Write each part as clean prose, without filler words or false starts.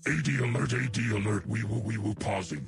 AD alert, AD alert. We will pausing.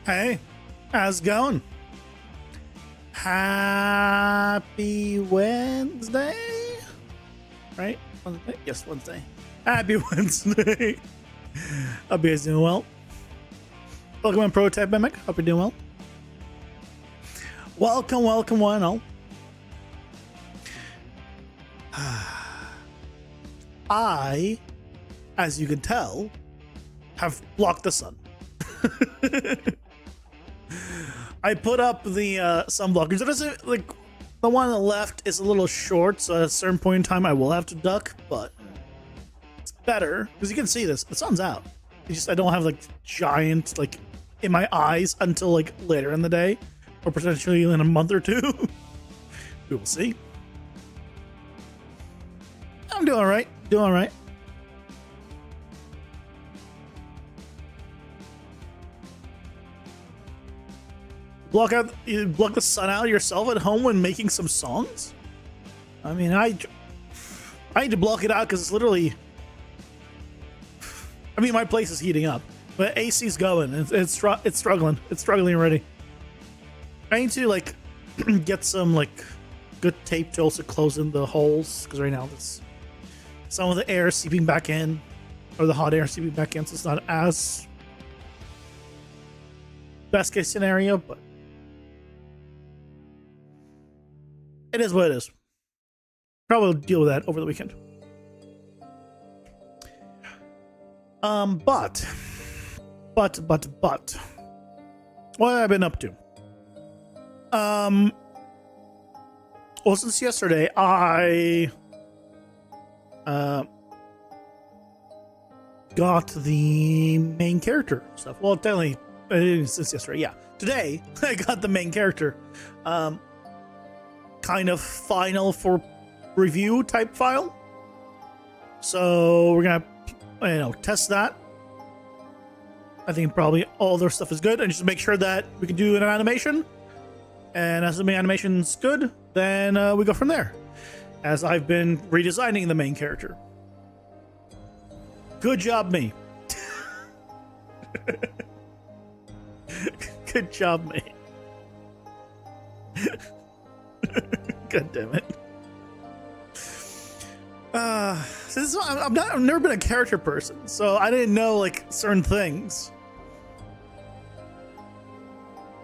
Hey, how's it going? Happy Wednesday? Right? Wednesday? Yes, Wednesday. Happy Wednesday. Hope you guys doing well. Welcome on Prototype Mimic. Hope you're doing well. Welcome one and all. I, as you can tell, have blocked the sun. I put up the sun blockers. It doesn't, like, the one on the left is a little short, so at a certain point in time I will have to duck, but it's better because you can see this. The sun's out. It's just I don't have like giant like in my eyes until like later in the day, or potentially in a month or two. We will see. I'm doing all right. Doing all right. You block the sun out yourself at home when making some songs? I mean, I need to block it out because it's literally, I mean, my place is heating up, but AC's going. It's struggling. It's struggling already. I need to like get some like good tape to also close in the holes because right now it's some of the air seeping back in, or the hot air seeping back in, so it's not as best case scenario, but it is what it is. Probably deal with that over the weekend. But what have I been up to? Well, since yesterday, I got the main character stuff. Well, technically, it's yesterday. Yeah, today I got the main character, kind of final for review type file. So we're gonna, test that. I think probably all their stuff is good, and just make sure that we can do an animation. And as the main animation's good, then we go from there. As I've been redesigning the main character. Good job, me. Good job, me. God damn it. So this is, I've never been a character person, so I didn't know like certain things.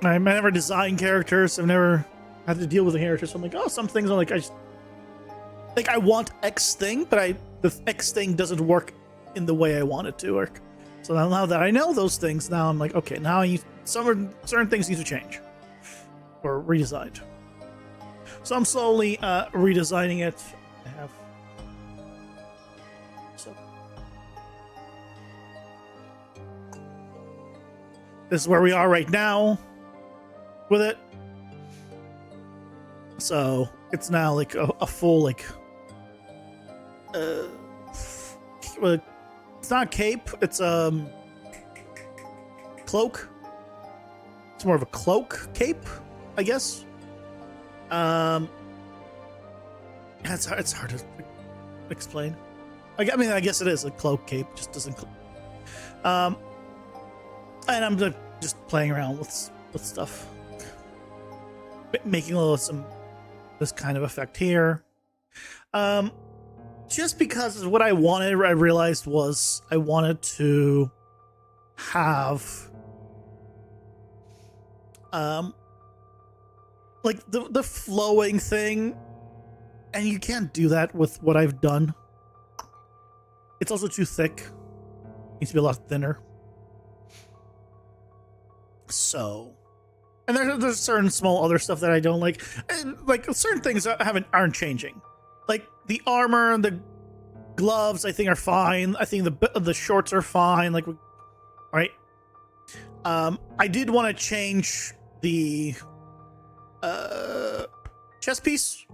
I never designed characters. I've never had to deal with the characters. So I'm like, oh, some things I'm like, I want X thing, but the X thing doesn't work in the way I want it to work. So now that I know those things, now I'm like, okay, now certain things need to change or redesigned. So I'm slowly redesigning it. I have this is where we are right now with it. So it's now like a full like it's not a cape, it's cloak. It's more of a cloak cape, I guess. It's hard to explain. I mean, I guess it is a cloak cape, just doesn't. And I'm just playing around with stuff, making a little this kind of effect here. Just because what I wanted, I realized was I wanted to have like the flowing thing, and you can't do that with what I've done. It's also too thick. It needs to be a lot thinner. So, and there's certain small other stuff that I don't like. And like certain things aren't changing. Like the armor and the gloves, I think are fine. I think the shorts are fine. Like, right. I did want to change the chest piece,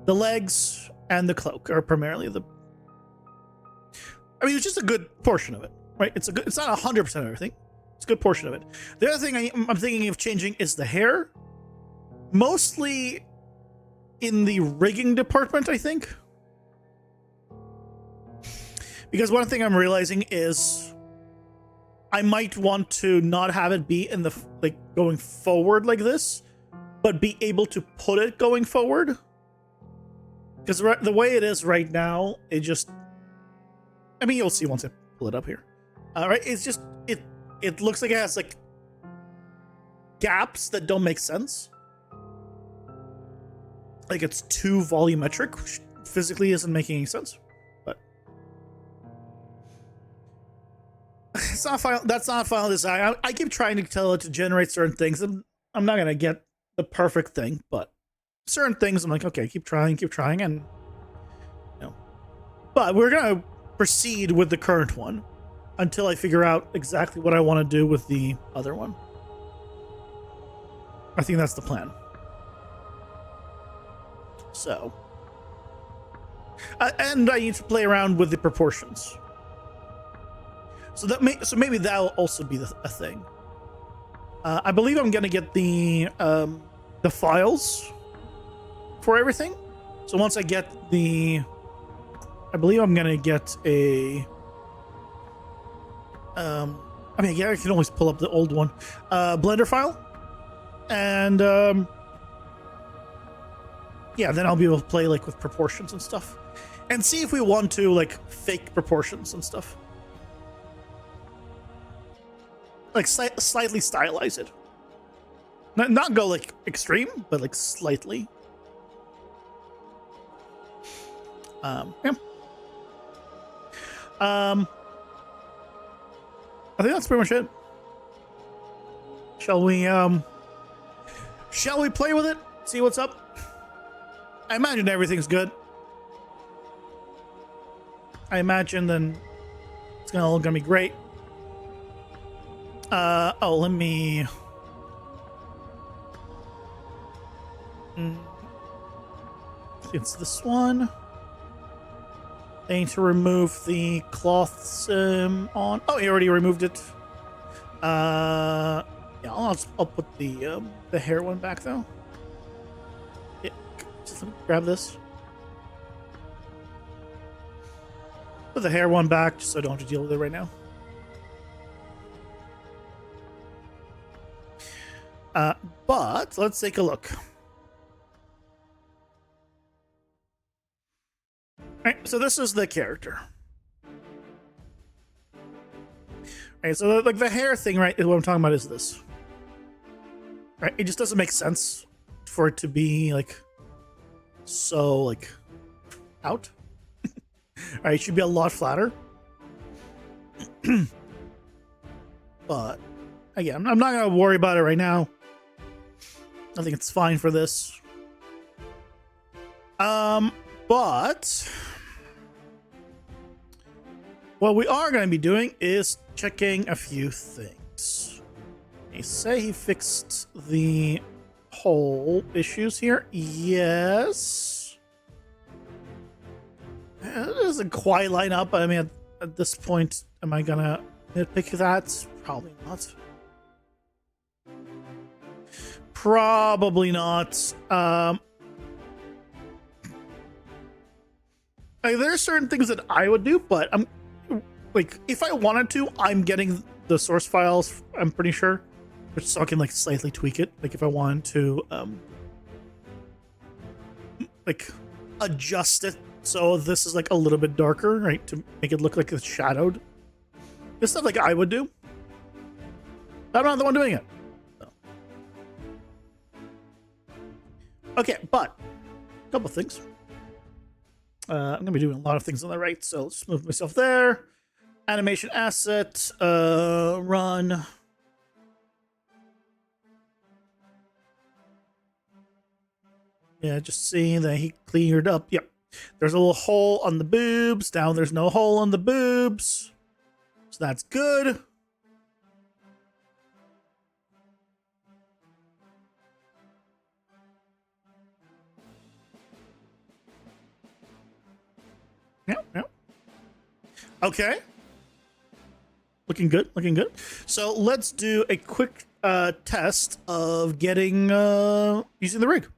the legs, and the cloak are primarily the. I mean, it's just a good portion of it, right? It's not 100% of everything. It's a good portion of it. The other thing I'm thinking of changing is the hair, mostly in the rigging department, I think. Because one thing I'm realizing is I might want to not have it be in the like going forward like this, but be able to put it going forward. Because the way it is right now, it just. I mean, you'll see once I pull it up here. All right, it's just it looks like it has like gaps that don't make sense. Like it's too volumetric, which physically isn't making any sense. But it's not final. That's not final design. I keep trying to tell it to generate certain things. I'm not gonna get the perfect thing, but certain things I'm like, okay, keep trying, and But we're gonna proceed with the current one until I figure out exactly what I want to do with the other one. I think that's the plan. So, and I need to play around with the proportions. So maybe that'll also be a thing. I believe I'm gonna get the files for everything. So once I get I believe I'm gonna get a. I mean, yeah, I can always pull up the old one, Blender file, and yeah, then I'll be able to play like with proportions and stuff, and see if we want to like fake proportions and stuff, like slightly stylize it, not go like extreme, but like slightly. Yeah. I think that's pretty much it. Shall we play with it? See what's up? I imagine everything's good. I imagine then It's all gonna be great. Oh, let me. It's this one. I need to remove the cloth sim on. Oh, he already removed it. Yeah, I'll put the hair one back though. Yeah, just let me grab this. Put the hair one back just so I don't have to deal with it right now. But let's take a look. Alright, so this is the character. Alright, so like the hair thing, right, is what I'm talking about is this. Right, it just doesn't make sense for it to be like so like out. Alright, it should be a lot flatter. But again, I'm not gonna worry about it right now. I think it's fine for this. But what we are going to be doing is checking a few things. They say he fixed the hole issues here. Yes. It doesn't quite line up. I mean, at this point, am I going to nitpick that? Probably not. Probably not. Like, there are certain things that I would do, but I'm like, if I wanted to, I'm getting the source files. I'm pretty sure, so I can like slightly tweak it. Like if I wanted to, like adjust it so this is like a little bit darker, right, to make it look like it's shadowed. This stuff like I would do. I'm not the one doing it. So. Okay, but a couple things. I'm gonna be doing a lot of things on the right, so let's just move myself there. Animation asset, run. Yeah, just seeing that he cleared up. Yep. There's a little hole on the boobs. Now there's no hole on the boobs. So that's good. Yep. Okay. Looking good, looking good. So let's do a quick test of getting using the rig.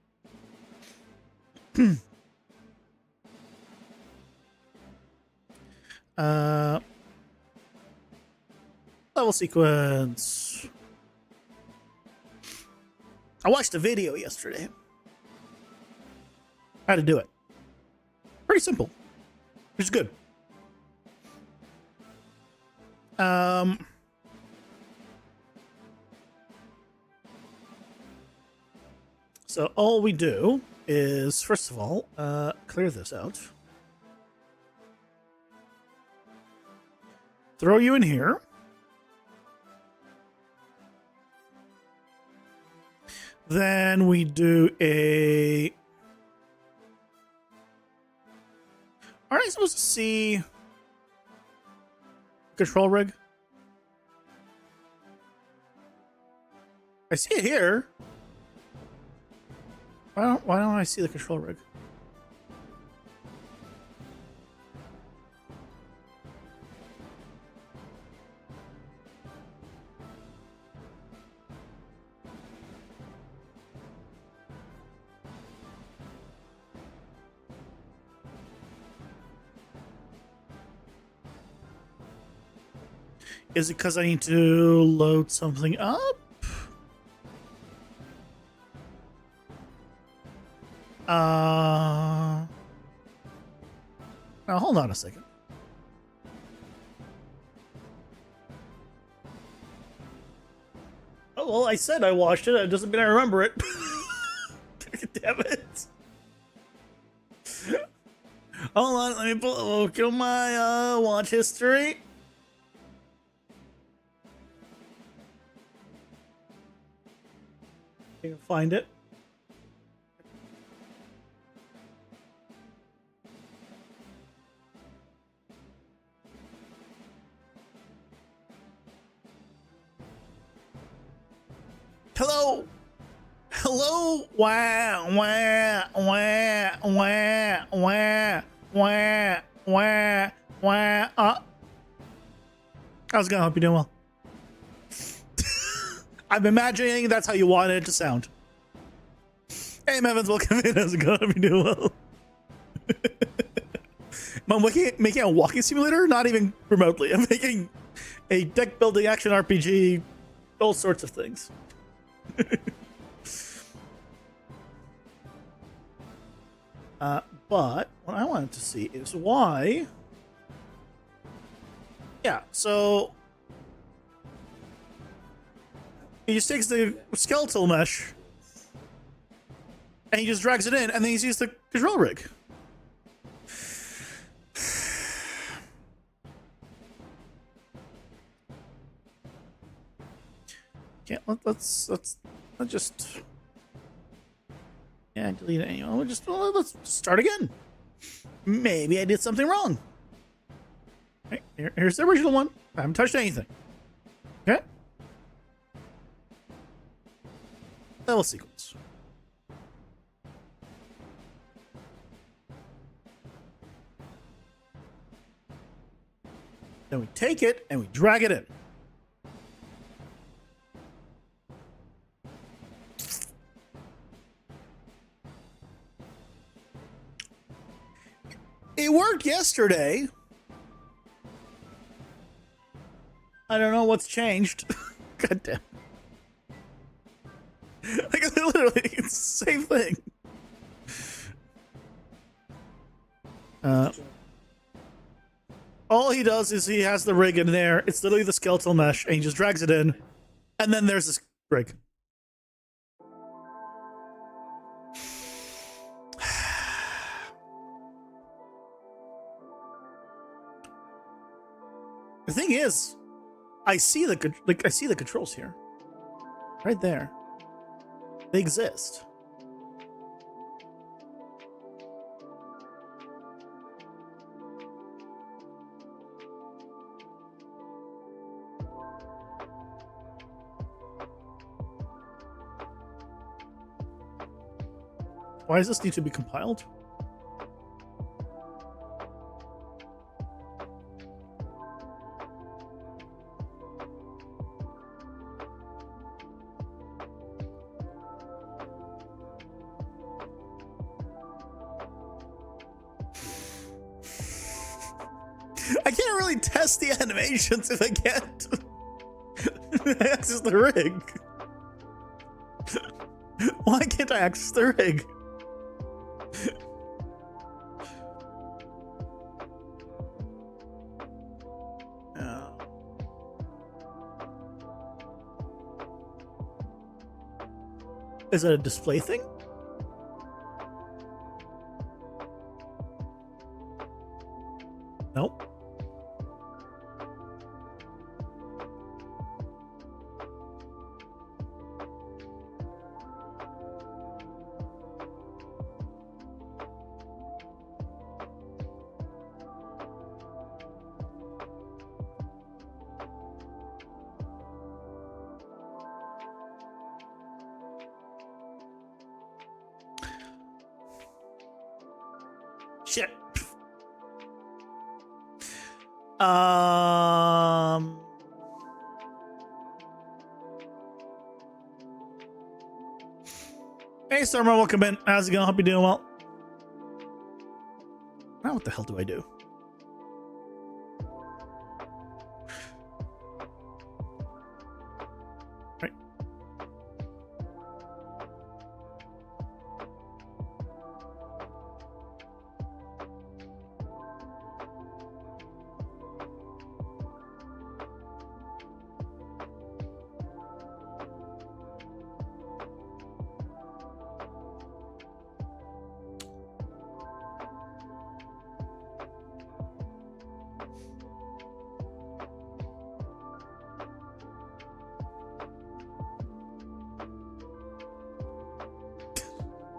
Level sequence. I watched a video yesterday. How to do it. Pretty simple. Which is good. So all we do is, first of all, clear this out. Throw you in here. Then we do a... Aren't I supposed to see control rig? I see it here. Why don't I see the control rig? Is it because I need to load something up? Now hold on a second. Oh, well, I said I watched it. It doesn't mean I remember it. Damn it. Hold on, let me look at my watch history. You can find it. Hello. Hello. Wah, wah, wah, wah, wah, wah, wah, wah. I was gonna hope you're doing well. I'm imagining that's how you wanted it to sound. Hey, Mevins, welcome in. How's it going? Hope you're doing well. I'm making a walking simulator? Not even remotely. I'm making a deck building action RPG, all sorts of things. But what I wanted to see is why. Yeah, so he just takes the skeletal mesh and he just drags it in, and then he's used the control rig. Yeah, let's just, yeah, delete it anyway. Let's start again. Maybe I did something wrong. Okay, here's the original one. I haven't touched anything. Okay. Level sequence. Then we take it and we drag it in. It worked yesterday. I don't know what's changed. God damn. Like, literally, it's the same thing. All he does is he has the rig in there. It's literally the skeletal mesh, and he just drags it in. And then there's this rig. The thing is, I see the controls here, right there. They exist. Why does this need to be compiled? I can't really test the animations if I can't access the rig. Why can't I access the rig? Is it a display thing? Nope. Shit. Hey, Stormer, welcome in. How's it going? Hope you're doing well. Now, what the hell do I do? Right.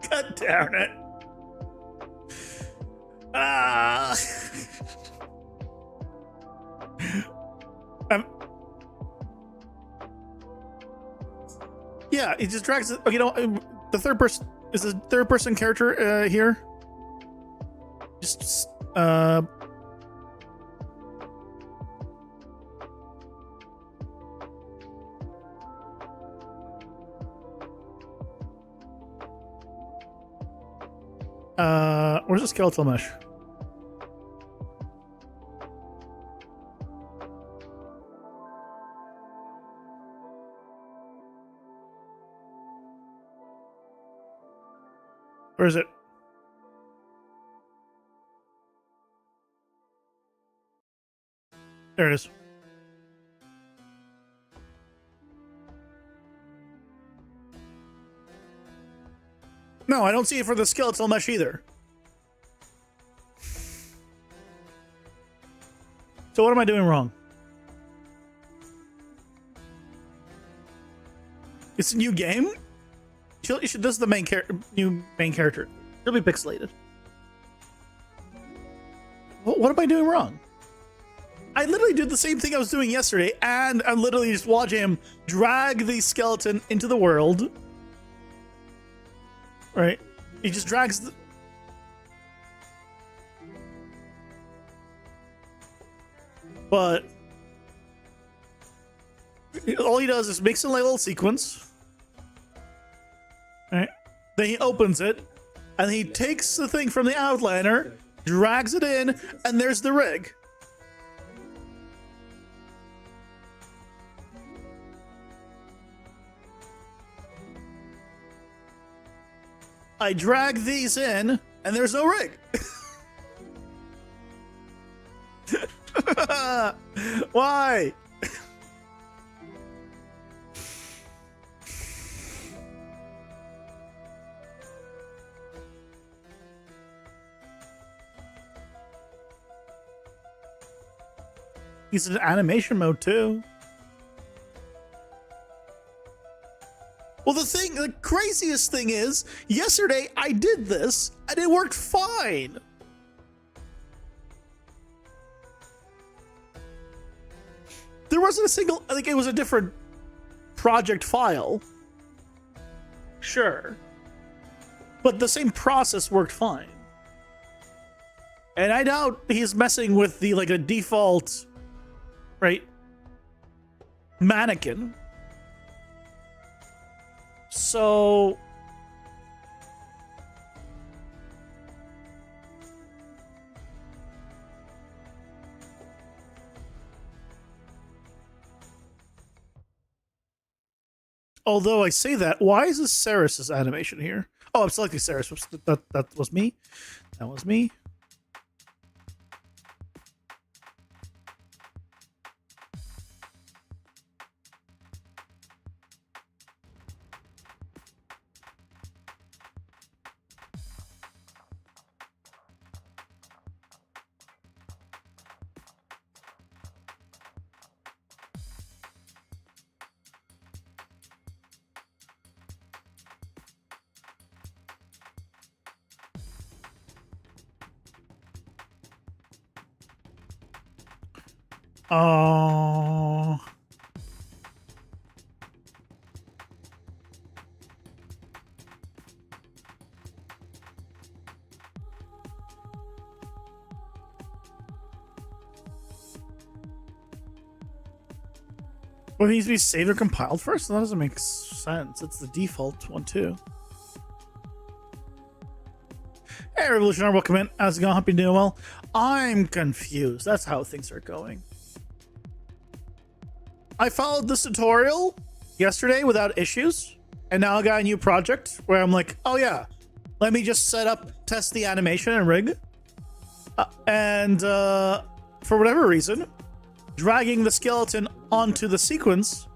God damn it. Ah. yeah, he just drags it. Oh, you know, the third person is the third person character here. Just where's the skeletal mesh? Where is it? There it is. No, I don't see it for the skeletal mesh either. So what am I doing wrong? It's a new game? This is the new main character. She'll be pixelated. What am I doing wrong? I literally did the same thing I was doing yesterday, and I'm literally just watching him drag the skeleton into the world. Right? He just drags the... But... all he does is makes a little sequence. Right? Then he opens it, and he takes the thing from the outliner, drags it in, and there's the rig. I drag these in, and there's no rig. Why? He's in animation mode too. Well, the craziest thing is, yesterday I did this and it worked fine. There wasn't a single, I think it was a different project file. Sure. But the same process worked fine. And I doubt he's messing with the, like, a default, right, mannequin. So... although I say that, why is this Ceres's animation here? Oh, I'm selecting Ceres. That was me. That was me. Oh. Well, it needs to be saved or compiled first? That doesn't make sense. It's the default one, too. Hey, Revolutionary, welcome in. How's it going? Hope you're doing well. I'm confused. That's how things are going. I followed this tutorial yesterday without issues, and now I got a new project where I'm like, oh yeah, let me just test the animation and rig. For whatever reason, dragging the skeleton onto the sequence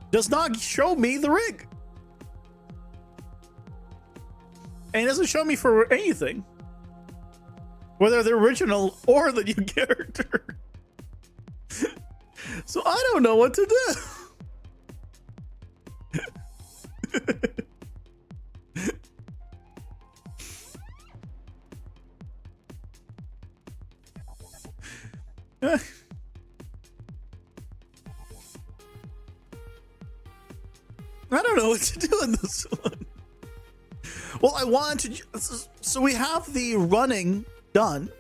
does not show me the rig. And it doesn't show me for anything, whether the original or the new character. So I don't know what to do. I don't don't know what to do in this one. Well, I wanted to, so we have the running done,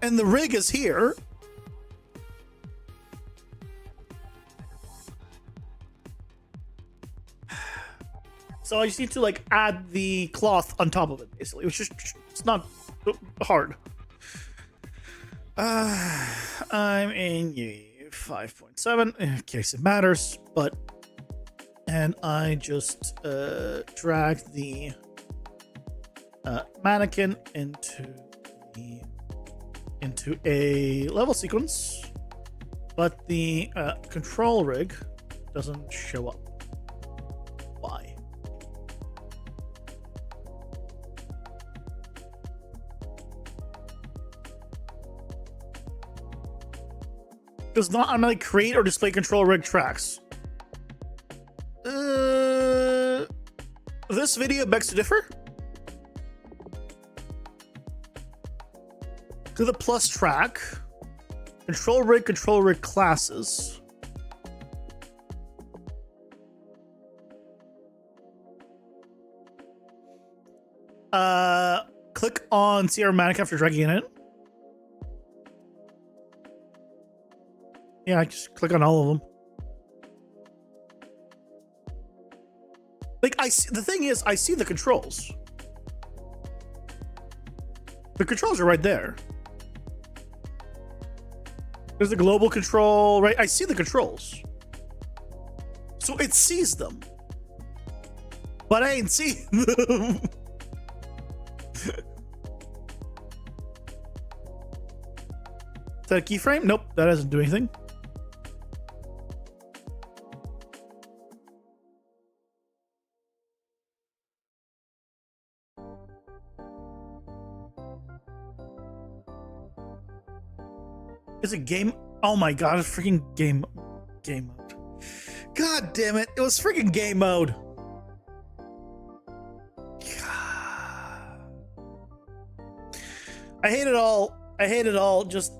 and the rig is here. So I just need to like add the cloth on top of it, basically, which is, it's not hard. I'm in 5.7 in case it matters, but, and I just drag the mannequin into a level sequence, but the control rig doesn't show up. Why? Does not automatically create or display control rig tracks. This video begs to differ. To the plus track, control rig classes. Click on CR Manic after dragging it in. Yeah, I just click on all of them. Like I see, the thing is, I see the controls. The controls are right there. There's the global control, right? I see the controls. So it sees them. But I ain't seeing them. Is that a keyframe? Nope, that doesn't do anything. Is it game? Oh my god, it's freaking game mode. God damn it, it was freaking game mode. God. I hate it all. I hate it all. Just.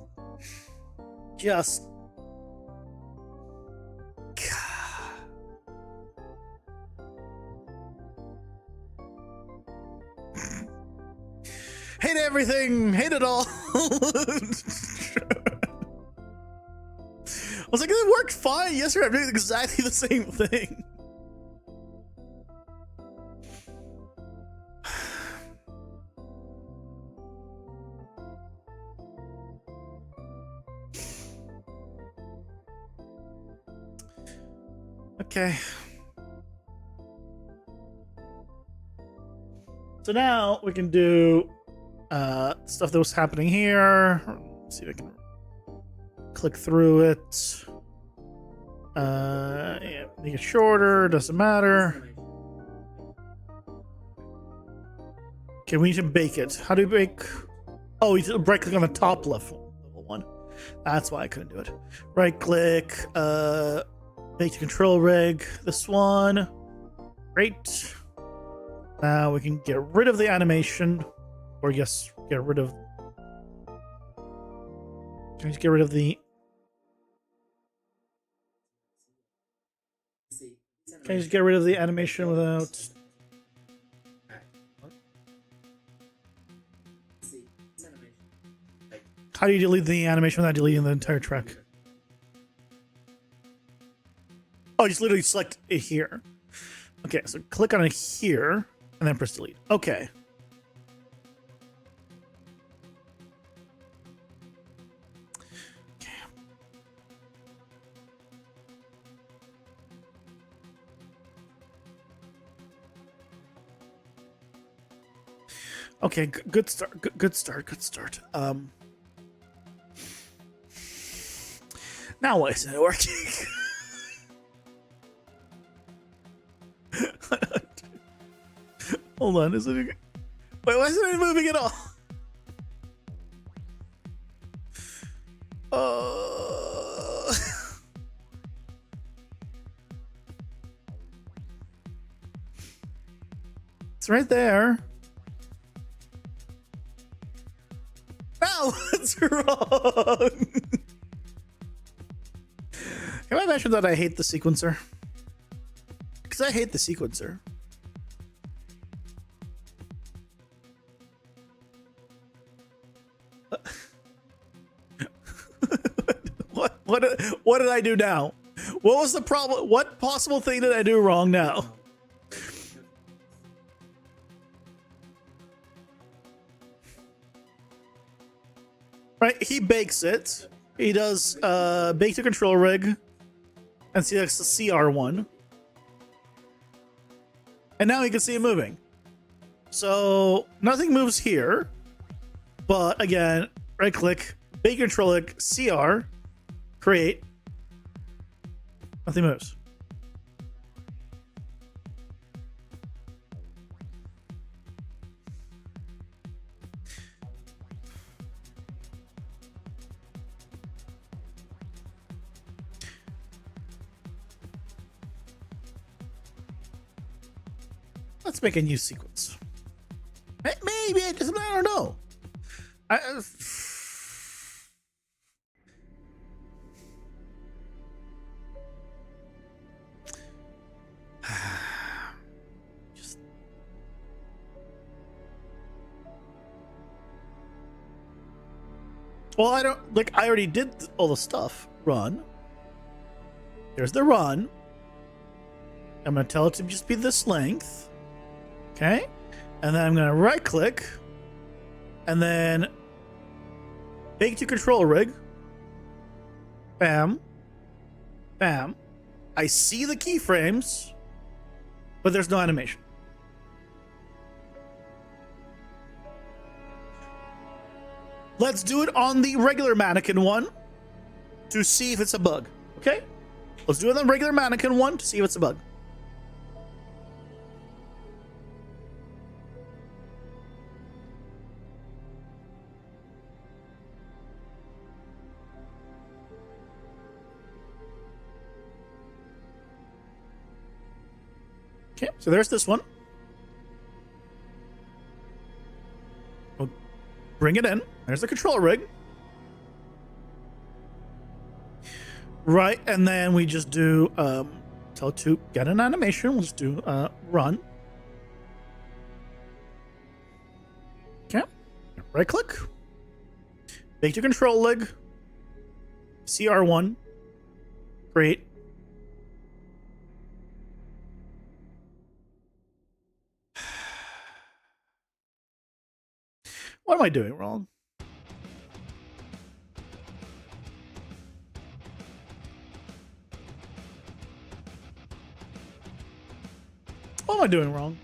Hate everything. Hate it all. I was like, it worked fine yesterday. I'm doing exactly the same thing. Okay. So now we can do stuff that was happening here. Let's see if I can click through it. Yeah, make it shorter, doesn't matter. Okay, we need to bake it. How do we bake? Oh, you right click on the top level one. That's why I couldn't do it. Right click, make the control rig. This one. Great. Now we can get rid of the animation. Or yes, get rid of. Can I just get rid of the. Can I just get rid of the animation without. How do you delete the animation without deleting the entire track? Oh, you just literally select it here. Okay, so click on it here and then press delete. Okay. Okay, good start. Good start. Now why isn't it working? Hold on, is it? Wait, why isn't it moving at all? It's right there. Now what's wrong? Can I mention that I hate the sequencer? because I hate the sequencer. What did I do now? What was the problem? What possible thing did I do wrong now? Right, he bakes it. He does bake to control rig and selects the CR1. And now you can see it moving. So nothing moves here. But again, right click, bake control rig, CR, create. Nothing moves. Let's make a new sequence. Maybe I don't know. Well, I don't like. I already did all the stuff. Run. Here's the run. I'm gonna tell it to just be this length. Okay, and then I'm gonna right click, and then bake to control rig. Bam, bam. I see the keyframes, but there's no animation. Let's do it on the regular mannequin one to see if it's a bug. Okay, let's do it on the regular mannequin one to see if it's a bug. Okay, so there's this one. We'll bring it in. There's the control rig. Right, and then we just do tell to get an animation. We'll just do run. Okay. Right click. Bake to control rig. CR1. Create. What am I doing wrong? What am I doing wrong?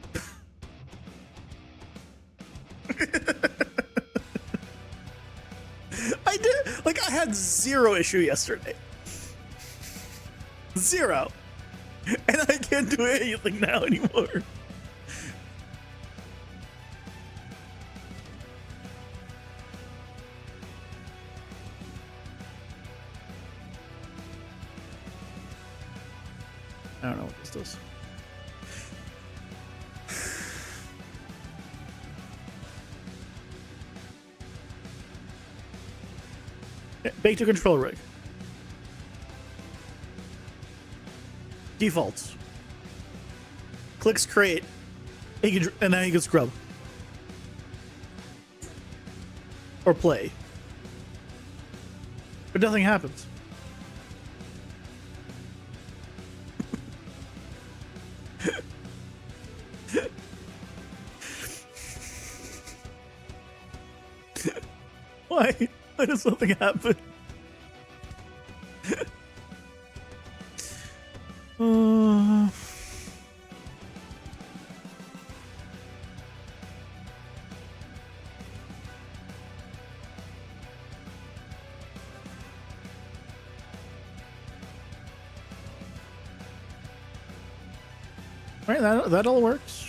I did, like, I had zero issue yesterday. Zero. And I can't do anything now anymore. I don't know what this does. Bake to control rig. Defaults. Clicks create. And now you can scrub. Or play. But nothing happens. Why? Why does something happen? Right, that all works.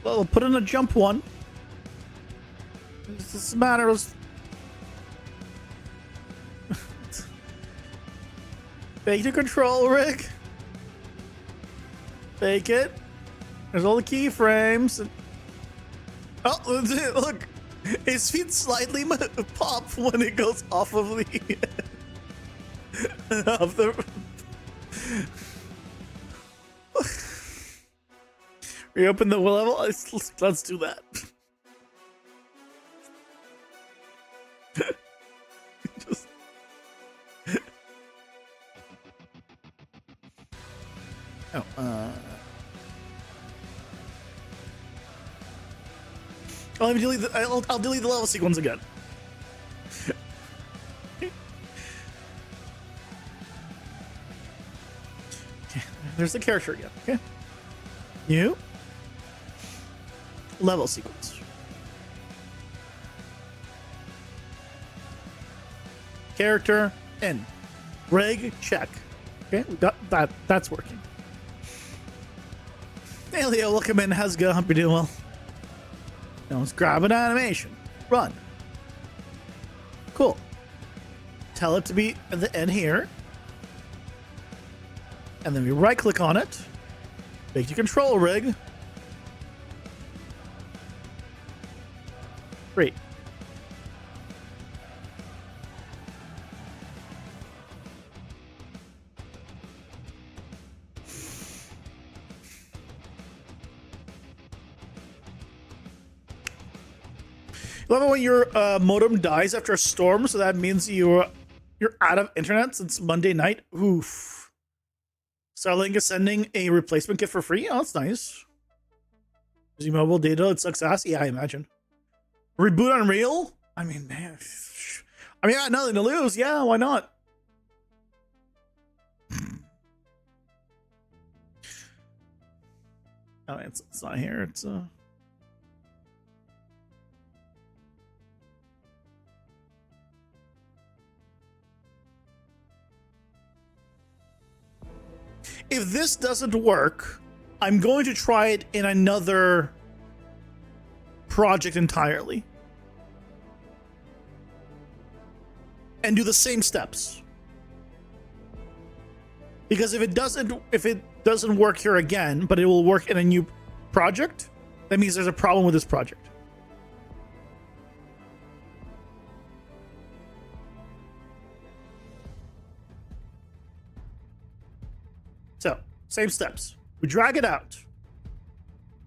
I'll put in a jump one. This is matters. Bake to control rig. Fake it. There's all the keyframes. Oh, look. His feet slightly pop when it goes off of the... of the... Reopen the level? Let's do that. Just... Oh, I'll delete I'll delete the level sequence again. There's the character again. Okay. New level sequence. Character in. Reg check. Okay, we got that. That's working. Hey Leo, welcome in. How's it going? Hope you're doing well. Now let's grab an animation. Run. Cool. Tell it to be at the end here. And then we right click on it. Make the control rig. Great. Love it when your modem dies after a storm, so that means you're out of internet since Monday night. Oof. Starlink is sending a replacement kit for free. Oh, that's nice. Using mobile data, it sucks ass. Yeah, I imagine. Reboot Unreal? I mean, man. I got nothing to lose. Yeah, why not? Oh, it's not here. It's If this doesn't work, I'm going to try it in another project entirely. And do the same steps. Because if it doesn't work here again, but it will work in a new project, that means there's a problem with this project. So, same steps. We drag it out.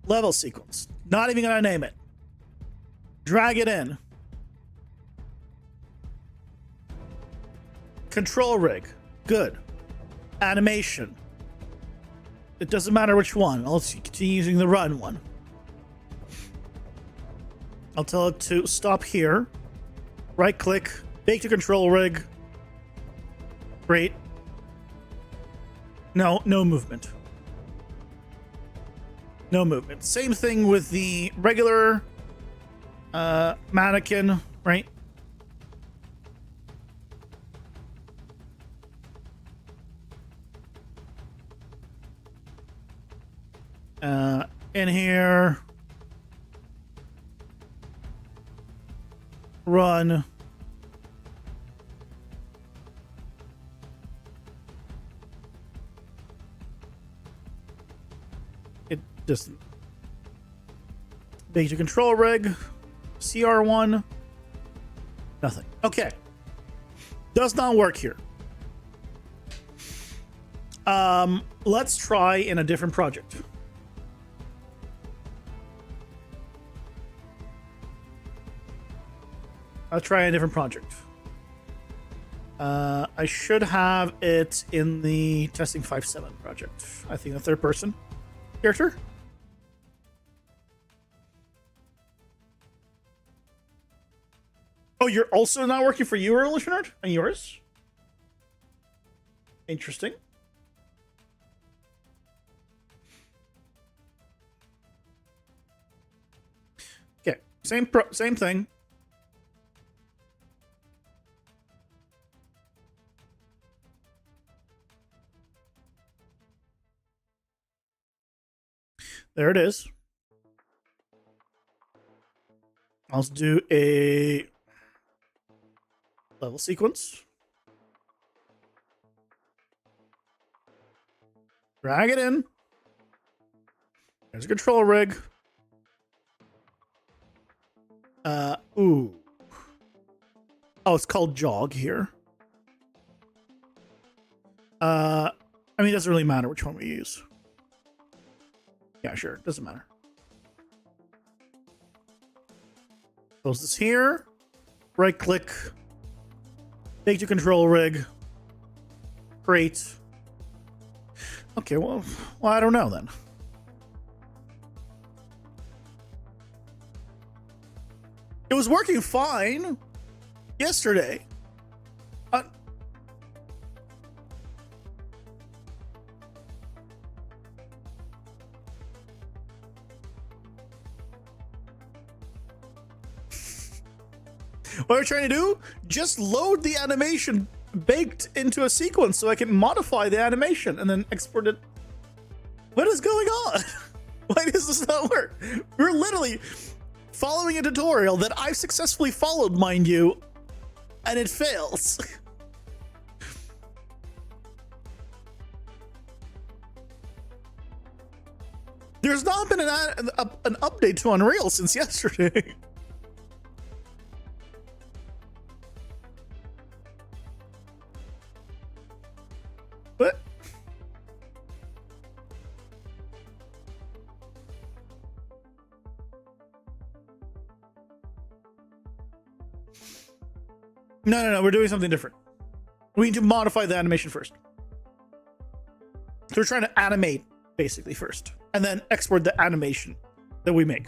Level sequence. Not even gonna name it. Drag it in. Control rig. Good. Animation. It doesn't matter which one. I'll continue using the run one. I'll tell it to stop here. Right click. Take the control rig. Great. No movement. No movement. Same thing with the regular mannequin, right? In here. Run. It just basic control rig, CR1, nothing. Okay, does not work here. Let's try in a different project. I'll try a different project. I should have it in the testing 5.7 project. I think the third person character. Oh, you're also not working for you, Evolution Art? And yours? Interesting. Okay, same thing. There it is. I'll do a level sequence. Drag it in. There's a control rig. Ooh. Oh, it's called jog here. I mean, it doesn't really matter which one we use. Yeah, sure. Doesn't matter. Close this here. Right click. Take to control rig. Create. Okay, well, I don't know then. It was working fine yesterday. What I'm trying to do? Just load the animation baked into a sequence so I can modify the animation and then export it. What is going on? Why does this not work? We're literally following a tutorial that I've successfully followed, mind you, and it fails. There's not been an update to Unreal since yesterday. What? No, we're doing something different. We need to modify the animation first. So we're trying to animate basically first, and then export the animation that we make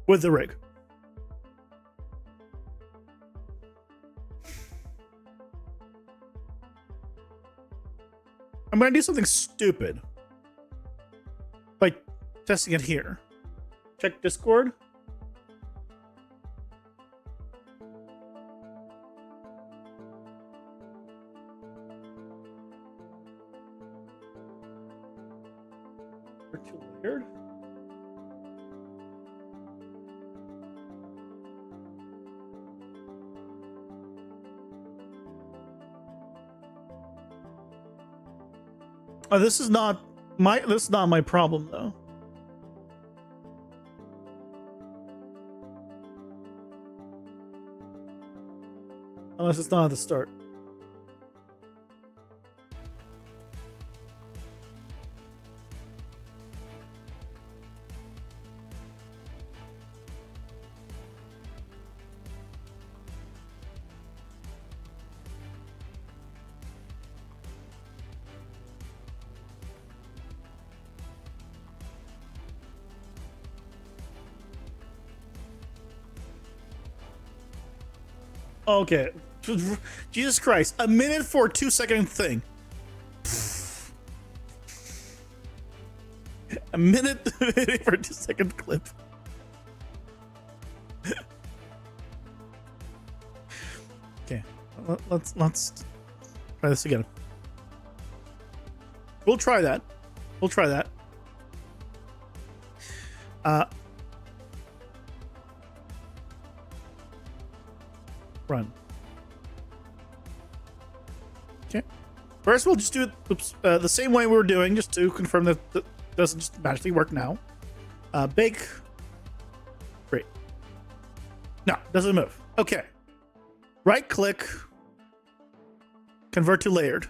with the rig. I'm gonna do something stupid, like testing it here. Check Discord. Too weird. Oh, this is not my problem though. Unless it's not at the start. Okay. Jesus Christ. A minute for a 2-second thing. A minute for a 2-second clip. Okay. Let's try this again. We'll try that. Run. Okay. First, we'll just do it the same way we were doing, just to confirm that it doesn't just magically work now. Bake. Great. No, doesn't move. Okay. Right click. Convert to layered.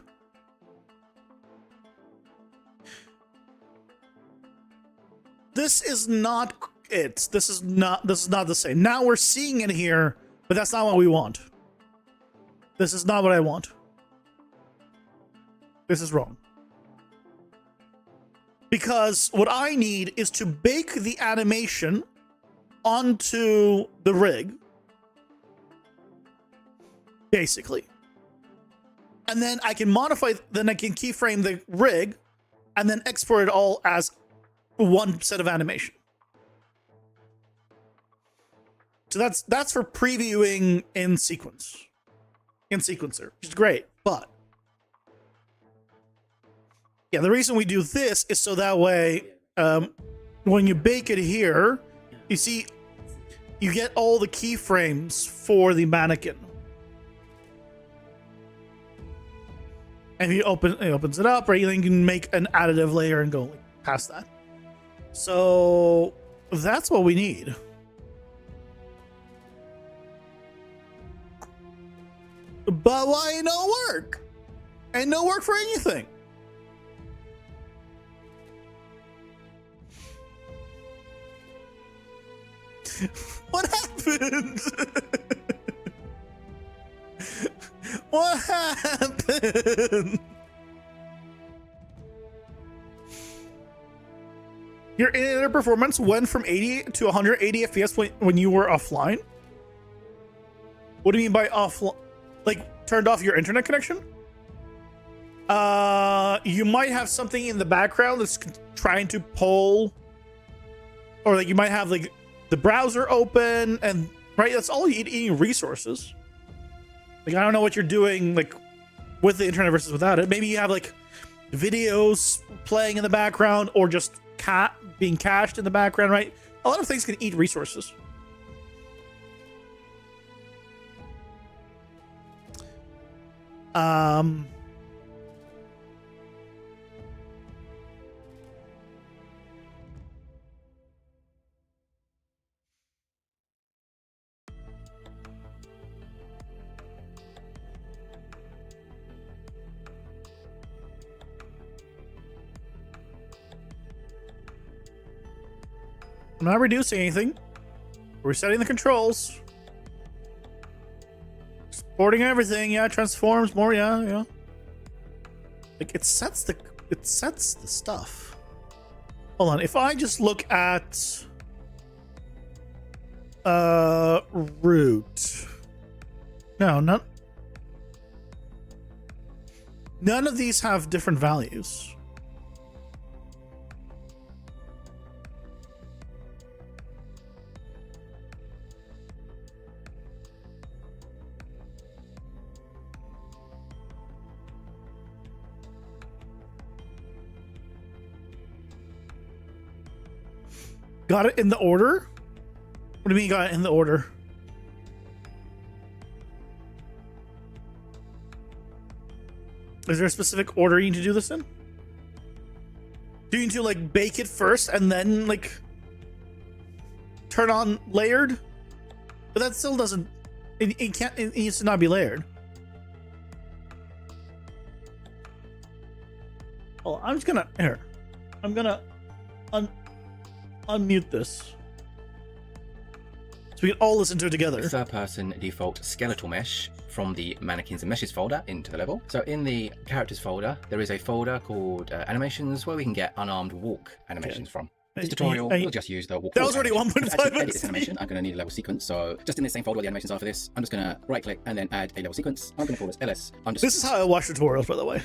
This is not it. This is not the same. Now we're seeing it here. But that's not what we want. This is not what I want. This is wrong. Because what I need is to bake the animation onto the rig. Basically. And then I can modify, then I can keyframe the rig and then export it all as one set of animation. So that's for previewing in sequencer, which is great. But yeah, the reason we do this is so that way, when you bake it here, you see, you get all the keyframes for the mannequin, and if you it opens it up, right? Then you can make an additive layer and go past that. So that's what we need. But why ain't no work? Ain't no work for anything. What happened? What happened? Your internet performance went from 80 to 180 FPS when you were offline? What do you mean by offline? Like, turned off your internet connection? You might have something in the background that's trying to pull, or like you might have like the browser open, and right, that's all you eating resources. Like, I don't know what you're doing like with the internet versus without it. Maybe you have like videos playing in the background, or just being cached in the background, right? A lot of things can eat resources. I'm not reducing anything. We're setting the controls. Exporting everything, yeah, transforms more, yeah. Like it sets the stuff. Hold on, if I just look at root. No, none of these have different values. Got it in the order? What do you mean got it in the order? Is there a specific order you need to do this in? Do you need to like bake it first and then like turn on layered? But that still doesn't, it can't, it needs to not be layered. Oh, I'm just gonna, here. I'm gonna unmute this so we can all listen to it together. Third person default skeletal mesh from the mannequins and meshes folder into the level. So in the characters folder, there is a folder called animations where we can get unarmed walk animations from. This tutorial, we'll just use the walk. That was already 1.5 minutes. This animation, I'm going to need a level sequence. So just in the same folder where the animations are for this, I'm just going to right click and then add a level sequence. I'm going to call this ls. This is how I watch tutorials, by the way.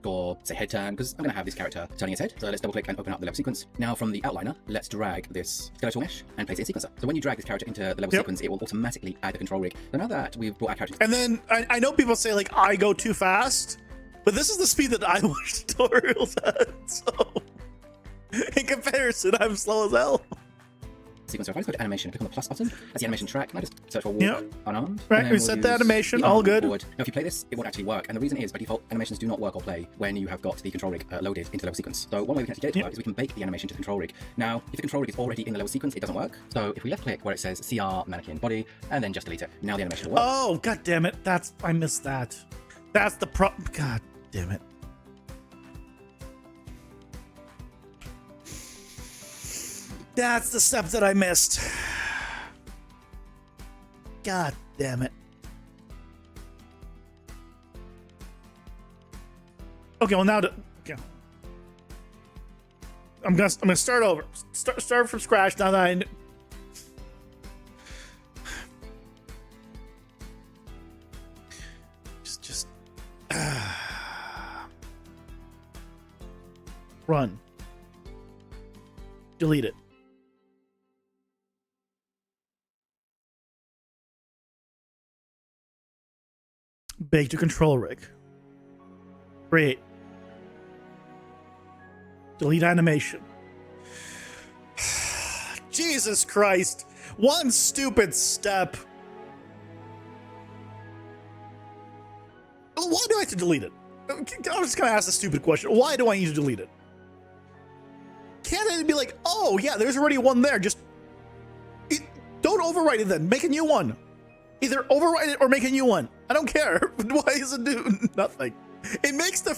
Or say head turn, because I'm going to have this character turning his head. So let's double click and open up the level sequence. Now from the outliner, let's drag this skeletal mesh and place it in sequencer. So when you drag this character into the level sequence, it will automatically add the control rig. So now that we've brought our character, and then I know people say like I go too fast, but this is the speed that I watch tutorials at. So in comparison, I'm slow as hell. sequencer. If I just go to animation, click on the plus button, that's the animation track, and I just search for walk unarmed. Right, we set the animation, all good. Now if you play this, it won't actually work, and the reason is by default, animations do not work or play when you have got the control rig loaded into the level sequence. So one way we can actually get it to work is we can bake the animation to the control rig. Now, if the control rig is already in the level sequence, it doesn't work. So if we left click where it says CR mannequin body, and then just delete it, now the animation will work. Oh, god damn it. I missed that. That's the god damn it. That's the step that I missed. God damn it. Okay, well now okay. I'm gonna start over. Start from scratch now that I just run. Delete it. Bake to control rig. Create. Delete animation. Jesus Christ. One stupid step. Why do I have to delete it? I'm just gonna ask a stupid question. Why do I need to delete it? Can't it be like, oh yeah, there's already one there. Just don't overwrite it then. Make a new one. Either overwrite it or make a new one. I don't care. Why is it do nothing? It makes the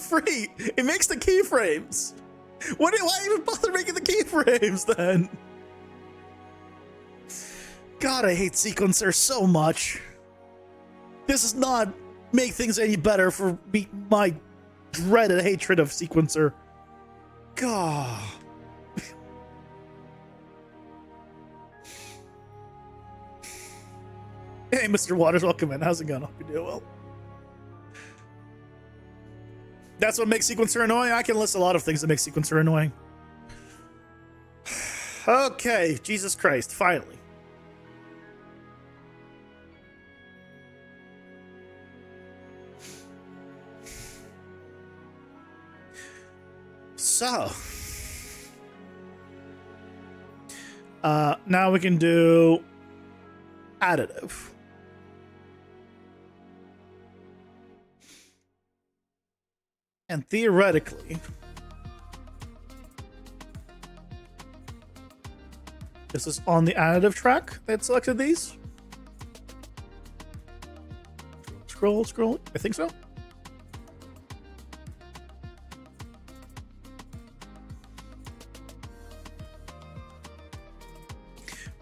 it makes the keyframes. Why even bother making the keyframes then? God, I hate sequencer so much. This does not make things any better for me, my dreaded hatred of sequencer. God. Hey, Mr. Waters, welcome in. How's it going? Hope you're doing well. That's what makes sequencer annoying? I can list a lot of things that make sequencer annoying. Okay, Jesus Christ, finally. So. Now we can do additive. And theoretically, this is on the additive track that selected these. Scroll. I think so.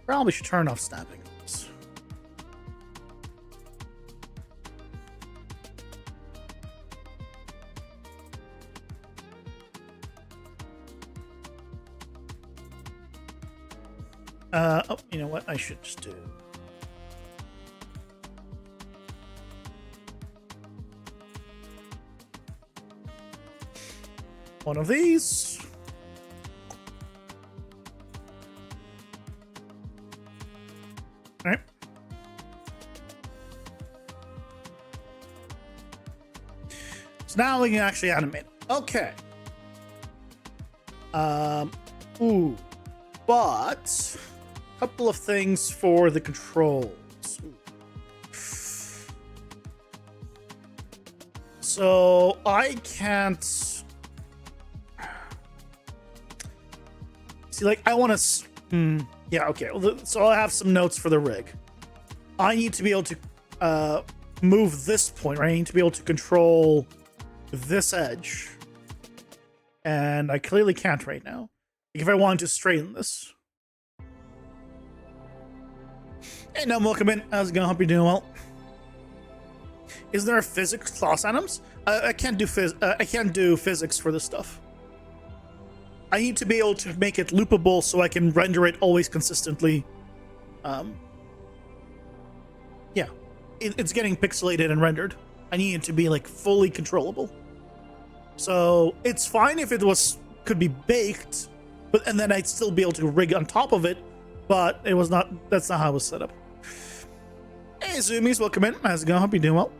Probably should turn off snapping. Oh, you know what? I should just do. One of these. All right. So now we can actually animate. Okay. Ooh. But a couple of things for the controls. So I can't see, like, I want to yeah, okay. So I'll have some notes for the rig. I need to be able to move this point, right? I need to be able to control this edge. And I clearly can't right now. If I wanted to straighten this. Hey, no, welcome in. How's it going? Hope you're doing well. Is there a physics class items? I can't do physics for this stuff. I need to be able to make it loopable so I can render it always consistently. Yeah, it's getting pixelated and rendered. I need it to be like fully controllable. So it's fine if it could be baked, and then I'd still be able to rig on top of it. But it was not. That's not how it was set up. Hey, Zoomies, welcome in. How's it going? Hope you're doing well.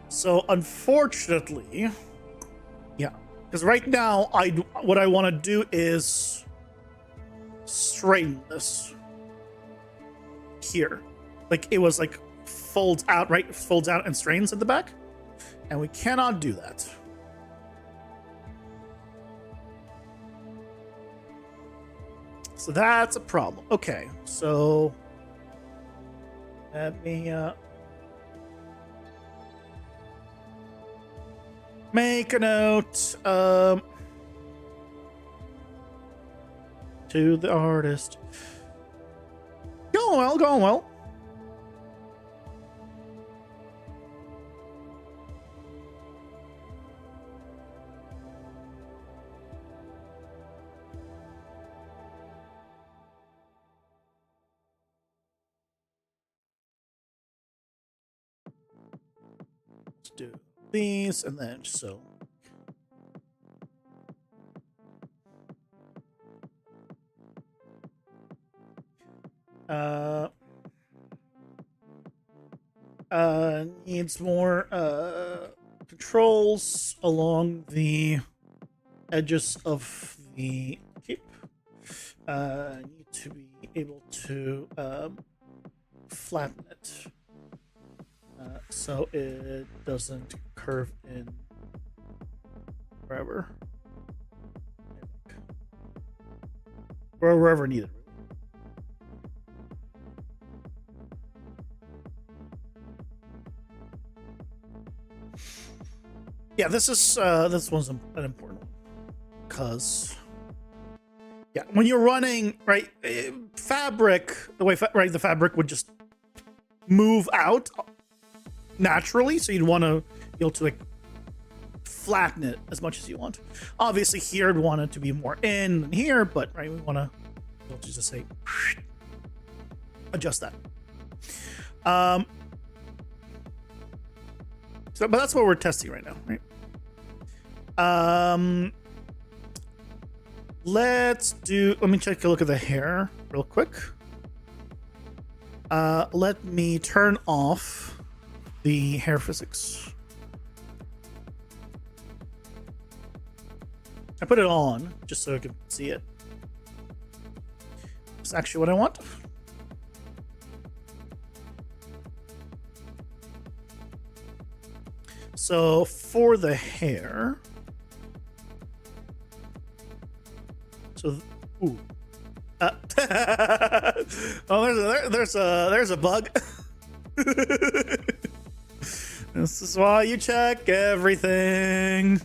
So unfortunately, yeah. Because right now, what I want to do is straighten this here. Like, it was like folds out, right? Folds out and straightens at the back. And we cannot do that. So that's a problem. Okay, so let me make a note to the artist. Going well, going well. Let's do these and then so. Needs more controls along the edges of the cape. Need to be able to flatten it so it doesn't curve in forever. or wherever needed. Yeah, this one's an important one because yeah, when you're running right, fabric the way the fabric would just move out naturally, so you'd want to be able to like flatten it as much as you want. Obviously, here we want it to be more in than here, but right, we want to be able to just say adjust that. So, but that's what we're testing right now, right? Let me take a look at the hair real quick. Let me turn off the hair physics. I put it on just so I can see it. It's actually what I want. So for the hair, ooh, oh, there's a bug. This is why you check everything.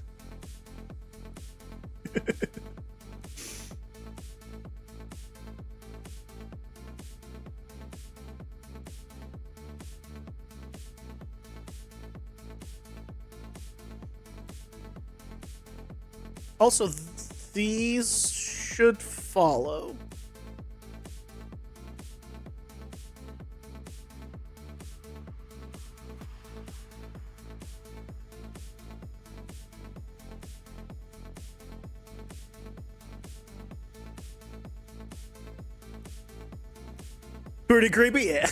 Also, these should follow. Pretty creepy, yeah.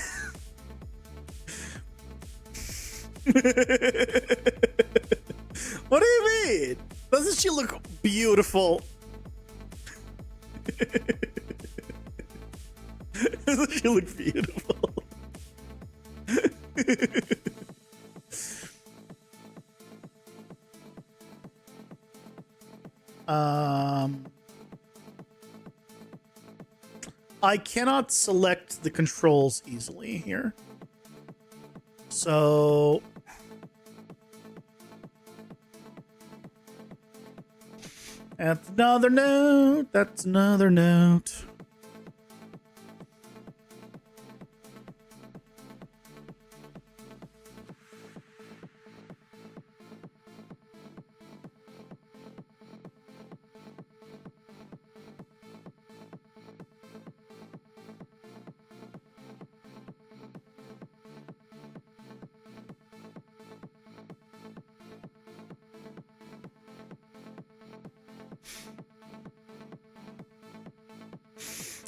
What do you mean? Doesn't she look beautiful? Doesn't she look beautiful? I cannot select the controls easily here. So that's another note. That's another note.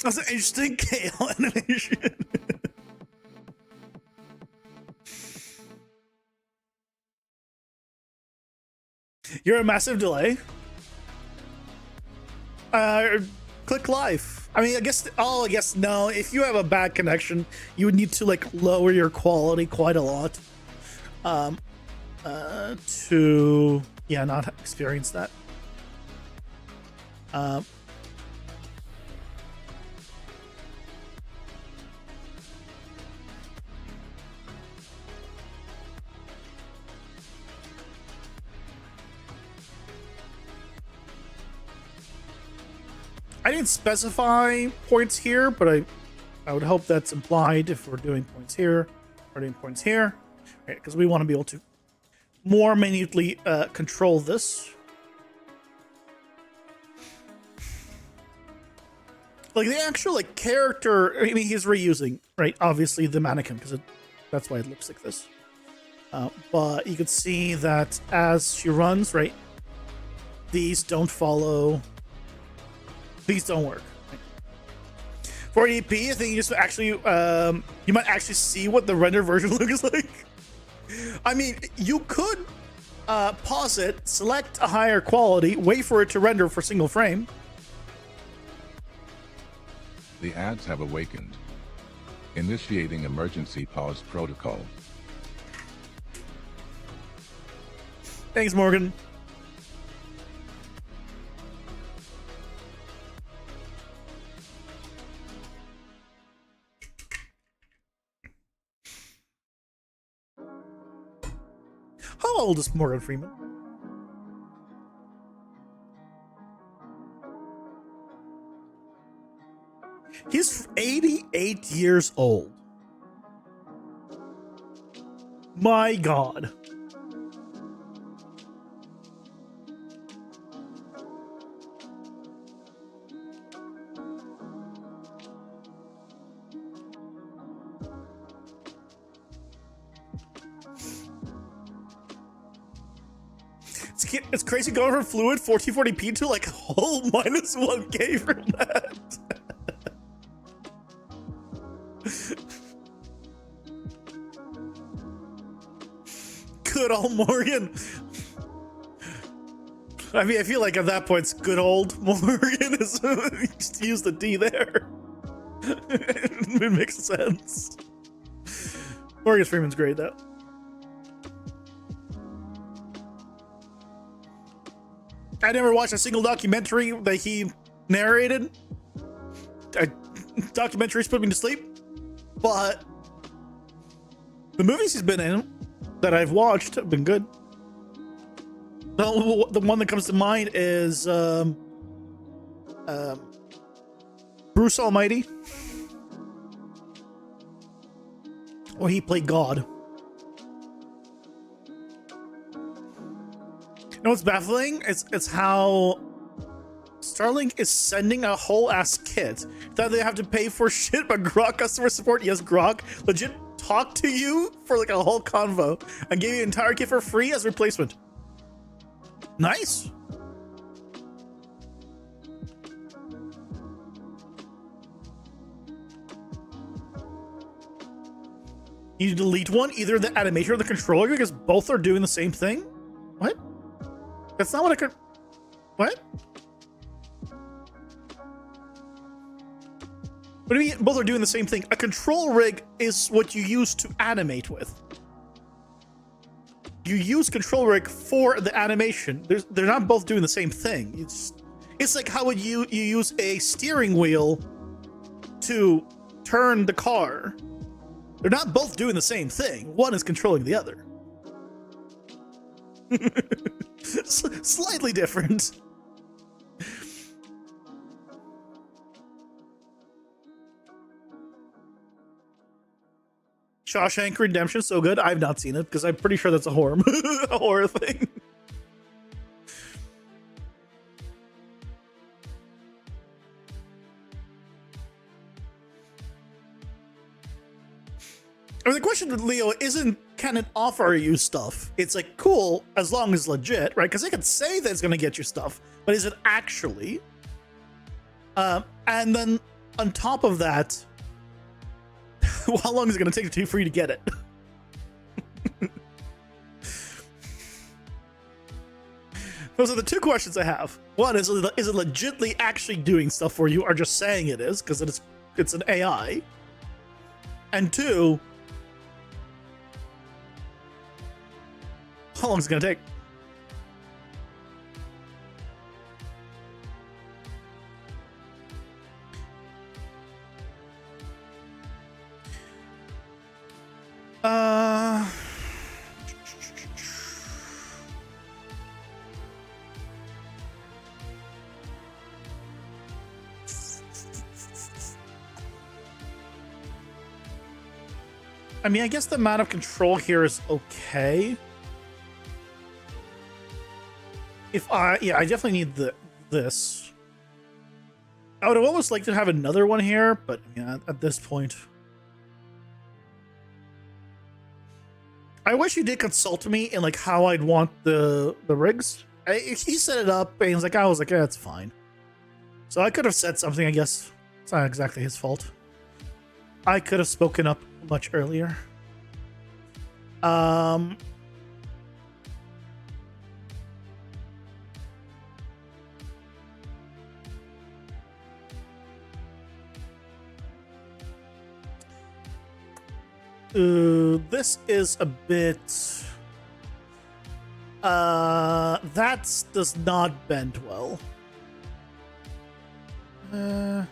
That's an interesting Kale animation. You're a massive delay. Click live. I mean, I guess. Oh, I guess no. If you have a bad connection, you would need to like lower your quality quite a lot. To not experience that. I didn't specify points here, but I would hope that's implied if we're doing points here or doing points here, right? Because we want to be able to more minutely control this. Like the actual like character, I mean, he's reusing, right? Obviously the mannequin, because that's why it looks like this. But you can see that as she runs, right? These don't follow. These don't work. 480p, I think you just actually, you might actually see what the render version looks like. I mean, you could pause it, select a higher quality, wait for it to render for single frame. The ads have awakened. Initiating emergency pause protocol. Thanks, Morgan. How old is Morgan Freeman? He's 88 years old. My God. It's crazy going from fluid 1440p to like a whole minus 1K from that. Good old Morgan. I mean, I feel like at that point, it's good old Morgan is just use the D there. It makes sense. Morgan Freeman's great though. I never watched a single documentary that he narrated. Documentaries put me to sleep, but the movies he's been in that I've watched have been good. The one that comes to mind is Bruce Almighty, where he played God. You know what's baffling? It's how Starlink is sending a whole ass kit that they have to pay for shit, but Grok customer support, yes, Grok legit talk to you for like a whole convo and give you an entire kit for free as replacement. Nice. You delete one, either the animation or the controller, because both are doing the same thing? What? That's not what I could... What? What do you mean both are doing the same thing? A control rig is what you use to animate with. You use control rig for the animation. They're not both doing the same thing. It's like how would you use a steering wheel to turn the car. They're not both doing the same thing. One is controlling the other. Slightly different. Shawshank Redemption, so good. I've not seen it because I'm pretty sure that's a horror, a horror thing. I mean, the question with Leo isn't can it offer you stuff? It's like, cool, as long as legit, right? Because they could say that it's going to get you stuff, but is it actually? And then on top of that, how long is it going to take for you to get it? Those are the two questions I have. One is it legitimately actually doing stuff for you, or just saying it is because it's an AI? And two, how long is it going to take? I mean, I guess the amount of control here is okay. Yeah, I definitely need this. I would have almost liked to have another one here, but yeah, at this point. I wish he did consult me in like how I'd want the rigs. He set it up and I was like, yeah, it's fine. So I could have said something, I guess. It's not exactly his fault. I could have spoken up much earlier. This is a bit... that does not bend well. Well...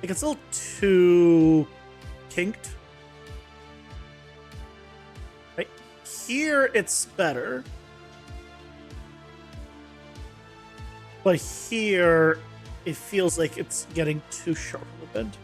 Like, it's a little too kinked. here it's better. But here, it feels like it's getting too sharp of a bend.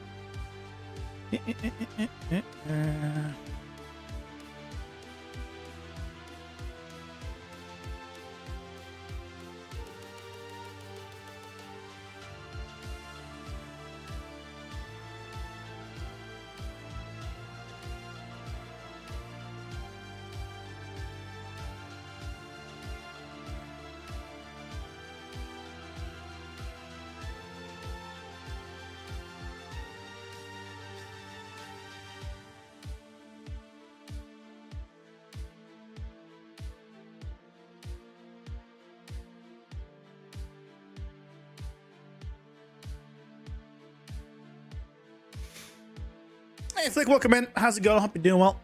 Hey, Flick, welcome in. How's it going? Hope you're doing well.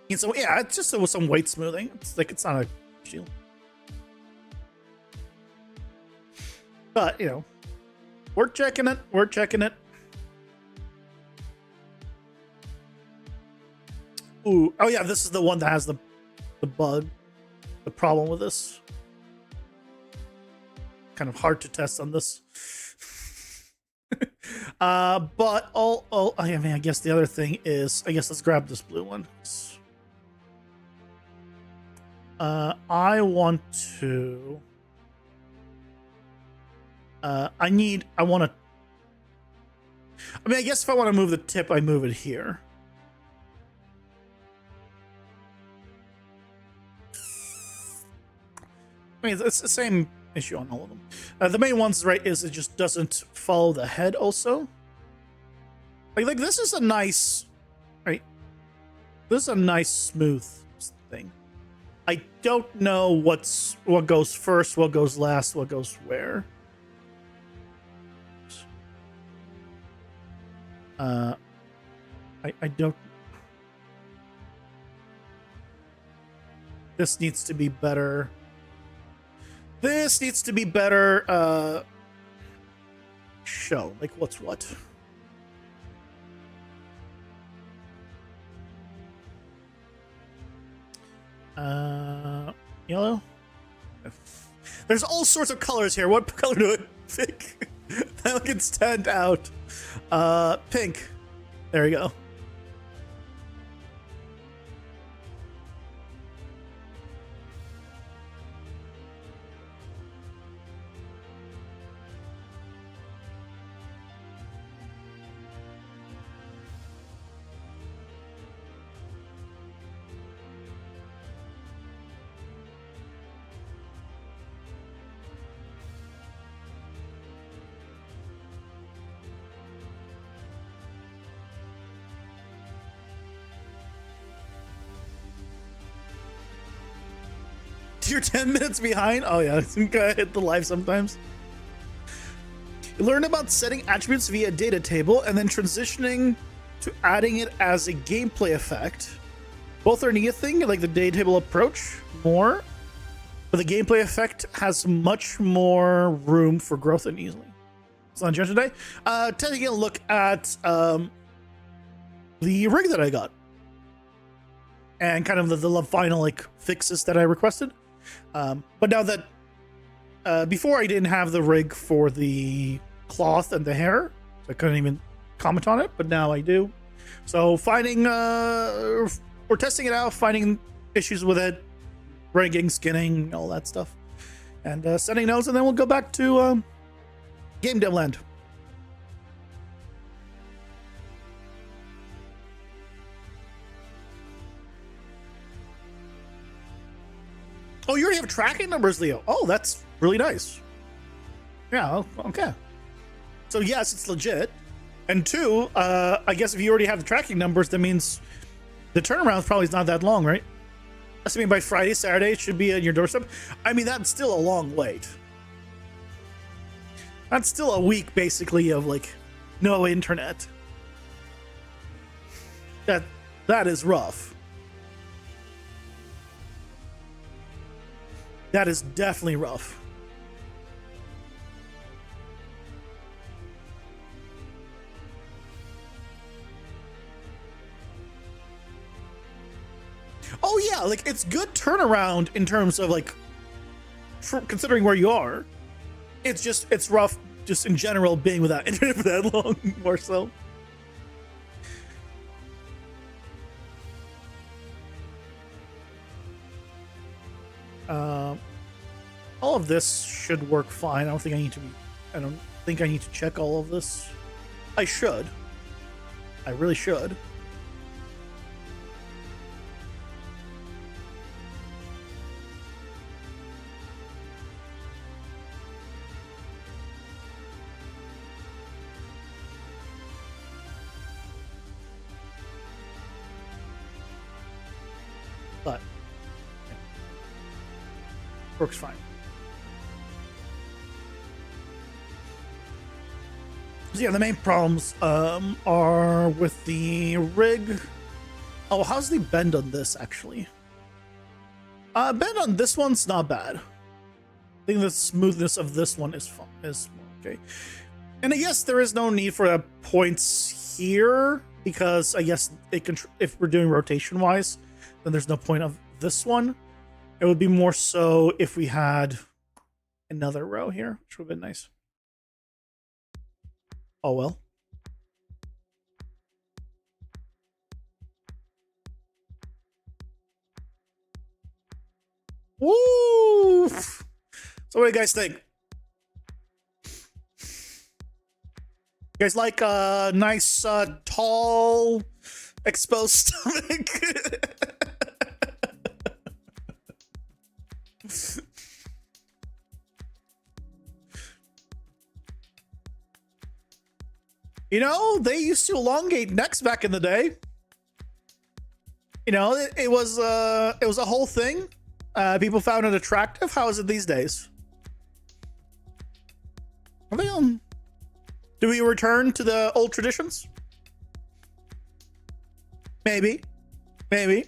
And so, yeah, it's just with some weight smoothing. It's like, it's not a shield. But, you know, we're checking it. We're checking it. Ooh. Oh, yeah, this is the one that has the bug. The problem with this. Kind of hard to test on this. But I mean, I guess the other thing is, I guess let's grab this blue one. I want to. I want to. I mean, I guess if I want to move the tip, I move it here. I mean, it's the same issue on all of them. The main ones, right, is it just doesn't follow the head also. Like this is a nice, right? This is a nice smooth thing. I don't know what goes first, what goes last, what goes where. I don't. This needs to be better. This needs to be better show. Like what's what? Yellow? There's all sorts of colors here. What color do I pick? That can stand out. Pink. There we go. You're 10 minutes behind? Oh yeah, gotta hit the live sometimes. You learn about setting attributes via data table and then transitioning to adding it as a gameplay effect. Both are neat thing, like the data table approach more, but the gameplay effect has much more room for growth and easily. It's on agenda today. Taking a look at the rig that I got and kind of the final like fixes that I requested. But now that before I didn't have the rig for the cloth and the hair, so I couldn't even comment on it, but now I do. So finding we're testing it out, finding issues with it, rigging, skinning, all that stuff, and setting those, and then we'll go back to game dev land. Oh, you already have tracking numbers, Leo. Oh, that's really nice. Yeah, okay. So yes, it's legit. And two, I guess if you already have the tracking numbers, that means the turnaround probably is not that long, right? Assuming by Friday, Saturday, it should be at your doorstep. I mean, that's still a long wait. That's still a week, basically, of like no internet. That is rough. That is definitely rough. Oh yeah, like it's good turnaround in terms of like considering where you are. It's rough just in general being without internet for that long, more so. All of this should work fine. I don't think I need to check all of this. I should. I really should. But yeah, works fine. So yeah, the main problems are with the rig. Oh, how's the bend on this actually? Bend on this one's not bad. I think the smoothness of this one is fun, is okay. And I guess there is no need for points here because I guess it can. If we're doing rotation wise, then there's no point of this one. It would be more so if we had another row here, which would have been nice. Oh well. Woo! So what do you guys think? You guys like a nice, tall, exposed stomach? You know, they used to elongate necks back in the day. You know, it was a whole thing. People found it attractive. How is it these days? Are they on? Do we return to the old traditions? Maybe. Maybe.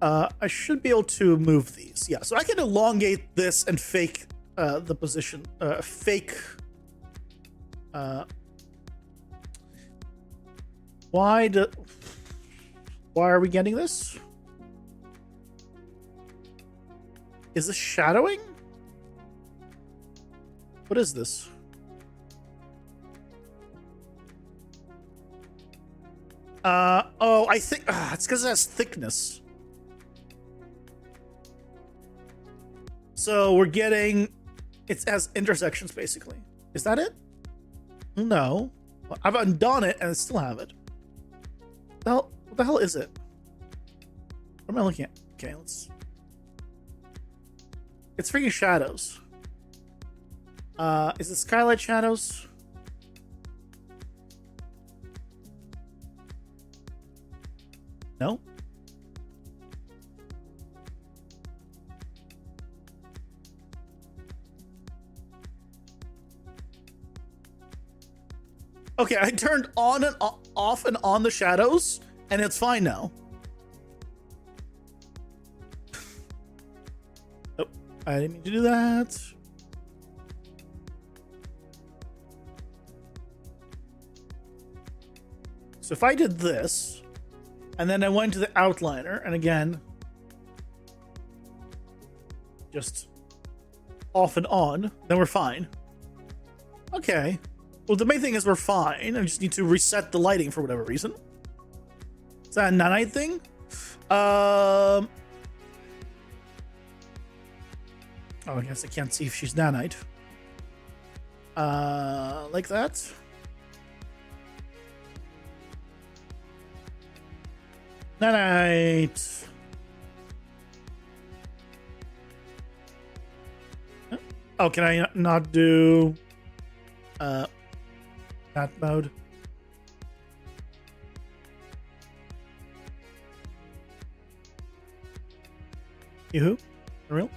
I should be able to move these. Yeah, so I can elongate this and fake the position. Why are we getting this? Is this shadowing? What is this? Oh, I think it's because it has thickness. So we're getting, it has intersections basically. Is that it? No. I've undone it and I still have it. What the hell is it? What am I looking at? Okay, let's. It's freaking shadows. Is it skylight shadows? No. Okay, I turned on and off and on the shadows, and it's fine now. Oh, I didn't mean to do that. So if I did this, and then I went to the outliner, and again, just off and on, then we're fine. Okay. Well, the main thing is we're fine. I just need to reset the lighting for whatever reason. Is that a nanite thing? Oh, I guess I can't see if she's nanite. Like that. Nanite. Oh, can I not do that mode? Yoo-hoo? For real?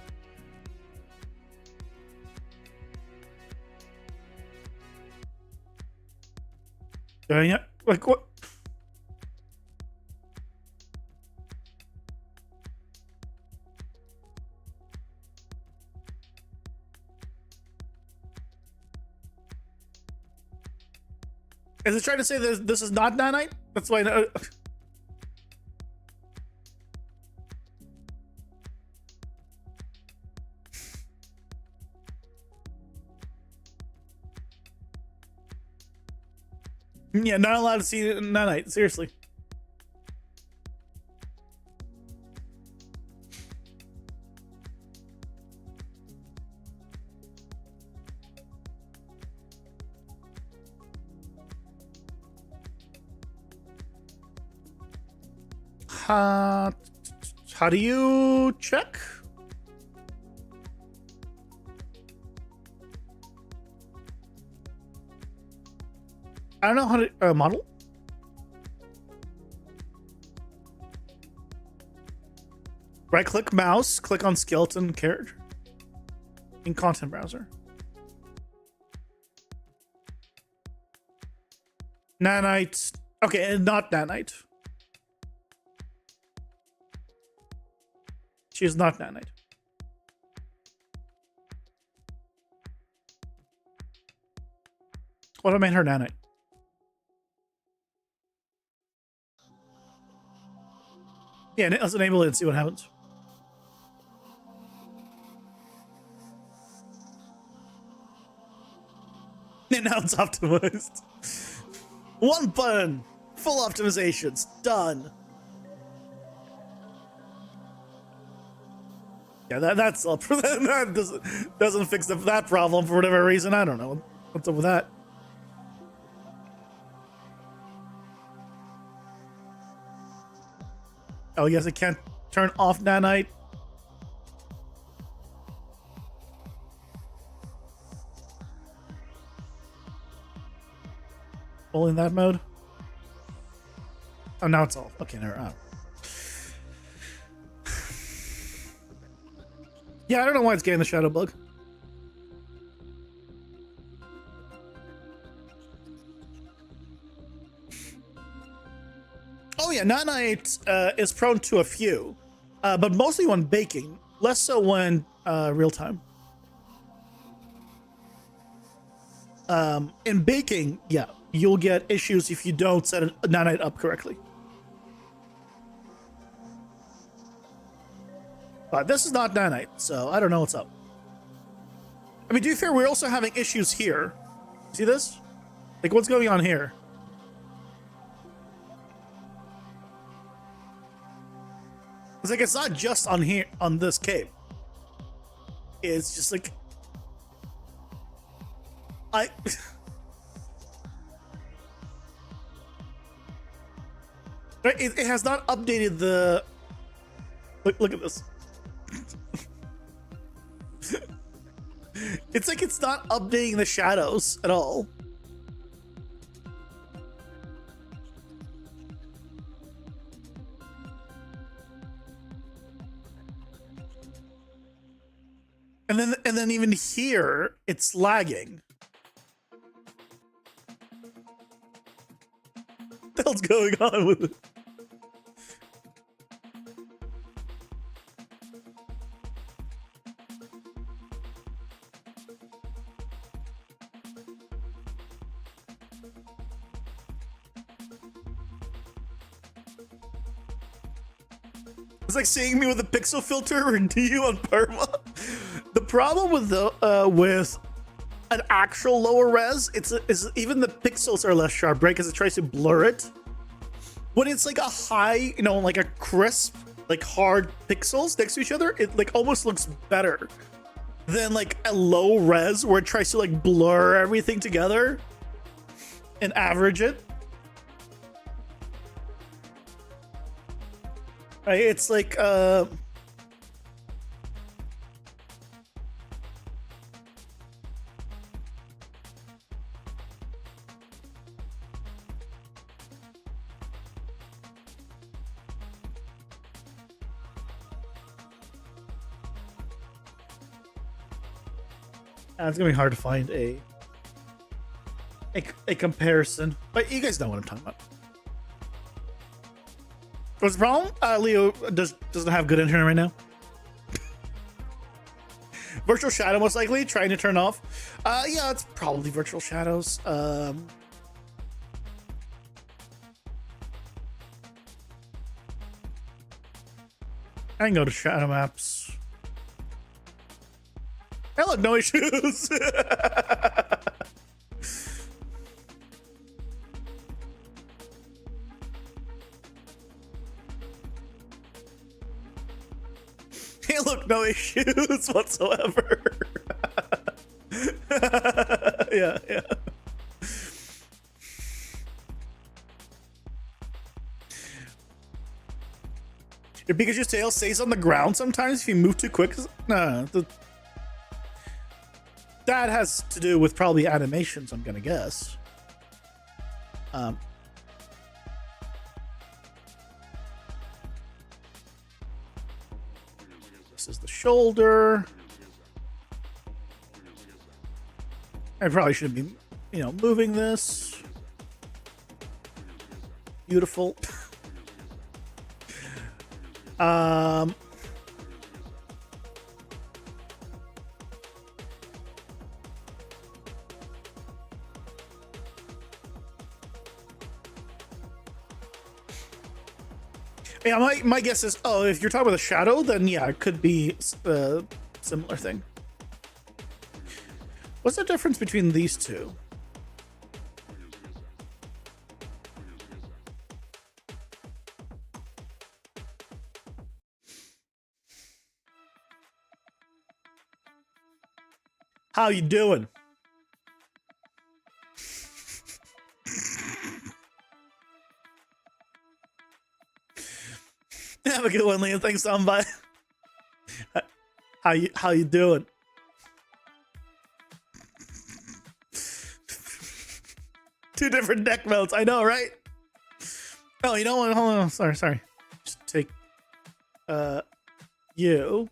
Doing it? Like what? Is it trying to say that this is not nanite? That's why. Yeah, not allowed to see nanite. Seriously. How do you check? I don't know how to model. Right click mouse, click on skeleton character in content browser. Nanite. Okay, not nanite. She is not nanite. What if I made her nanite? Yeah, let's enable it and see what happens. And now it's optimized. One button. Full optimizations. Done. Yeah, that's up. That doesn't fix that problem for whatever reason. I don't know. What's up with that? Oh, yes, I can't turn off nanite. All in that mode? Oh, now it's off. Okay, never mind. Yeah, I don't know why it's getting the shadow bug. Oh yeah, nanite is prone to a few, but mostly when baking, less so when real time. In baking, yeah, you'll get issues if you don't set a nanite up correctly. But this is not nanite, so I don't know what's up. I mean, to be fair, we're also having issues here. See this? Like, what's going on here? It's like, it's not just on here, on this cape. It's just like... Right, it has not updated the... Look at this. It's like it's not updating the shadows at all. And then even here, it's lagging. What the hell's going on with it? It's like seeing me with a pixel filter or do you on perma. The problem with the with an actual lower res, is even the pixels are less sharp, right? Because it tries to blur it. When it's like a high, you know, like a crisp, like hard pixels next to each other, it like almost looks better than like a low res where it tries to like blur everything together and average it. Right, it's like it's gonna be hard to find a comparison, but you guys know what I'm talking about. What's the problem? Leo doesn't have good internet right now. Virtual shadow, most likely, trying to turn off. Yeah, it's probably virtual shadows. I can go to shadow maps. Hey, look, no issues. Hey, look, no issues whatsoever. Yeah, yeah. Your Pikachu's tail stays on the ground sometimes if you move too quick. No, that has to do with probably animations, I'm gonna guess. This is the shoulder. I probably should be, moving this. Beautiful. Yeah, my guess is, if you're talking about the shadow, then yeah, it could be a similar thing. What's the difference between these two? How you doing? Have a good one, Liam. Thanks, Bye. How you doing? Two different deck modes. I know, right? Oh, you know what? Hold on. Sorry. Just take you.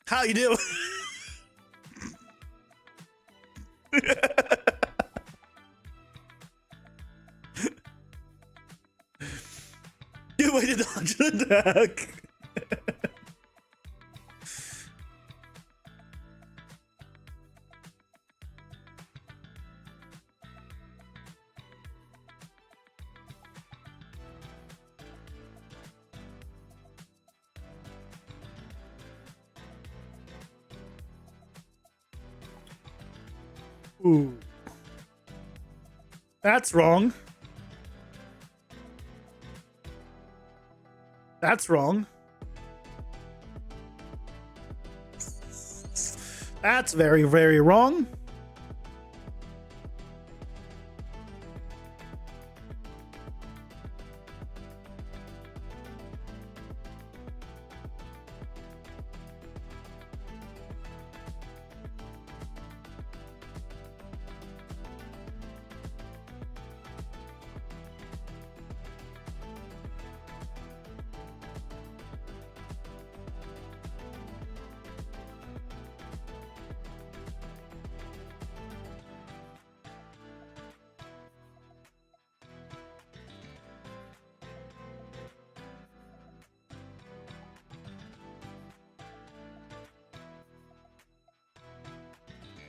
How you doing? Good way to dodge an attack. Ooh. That's wrong. That's wrong. That's very, very wrong.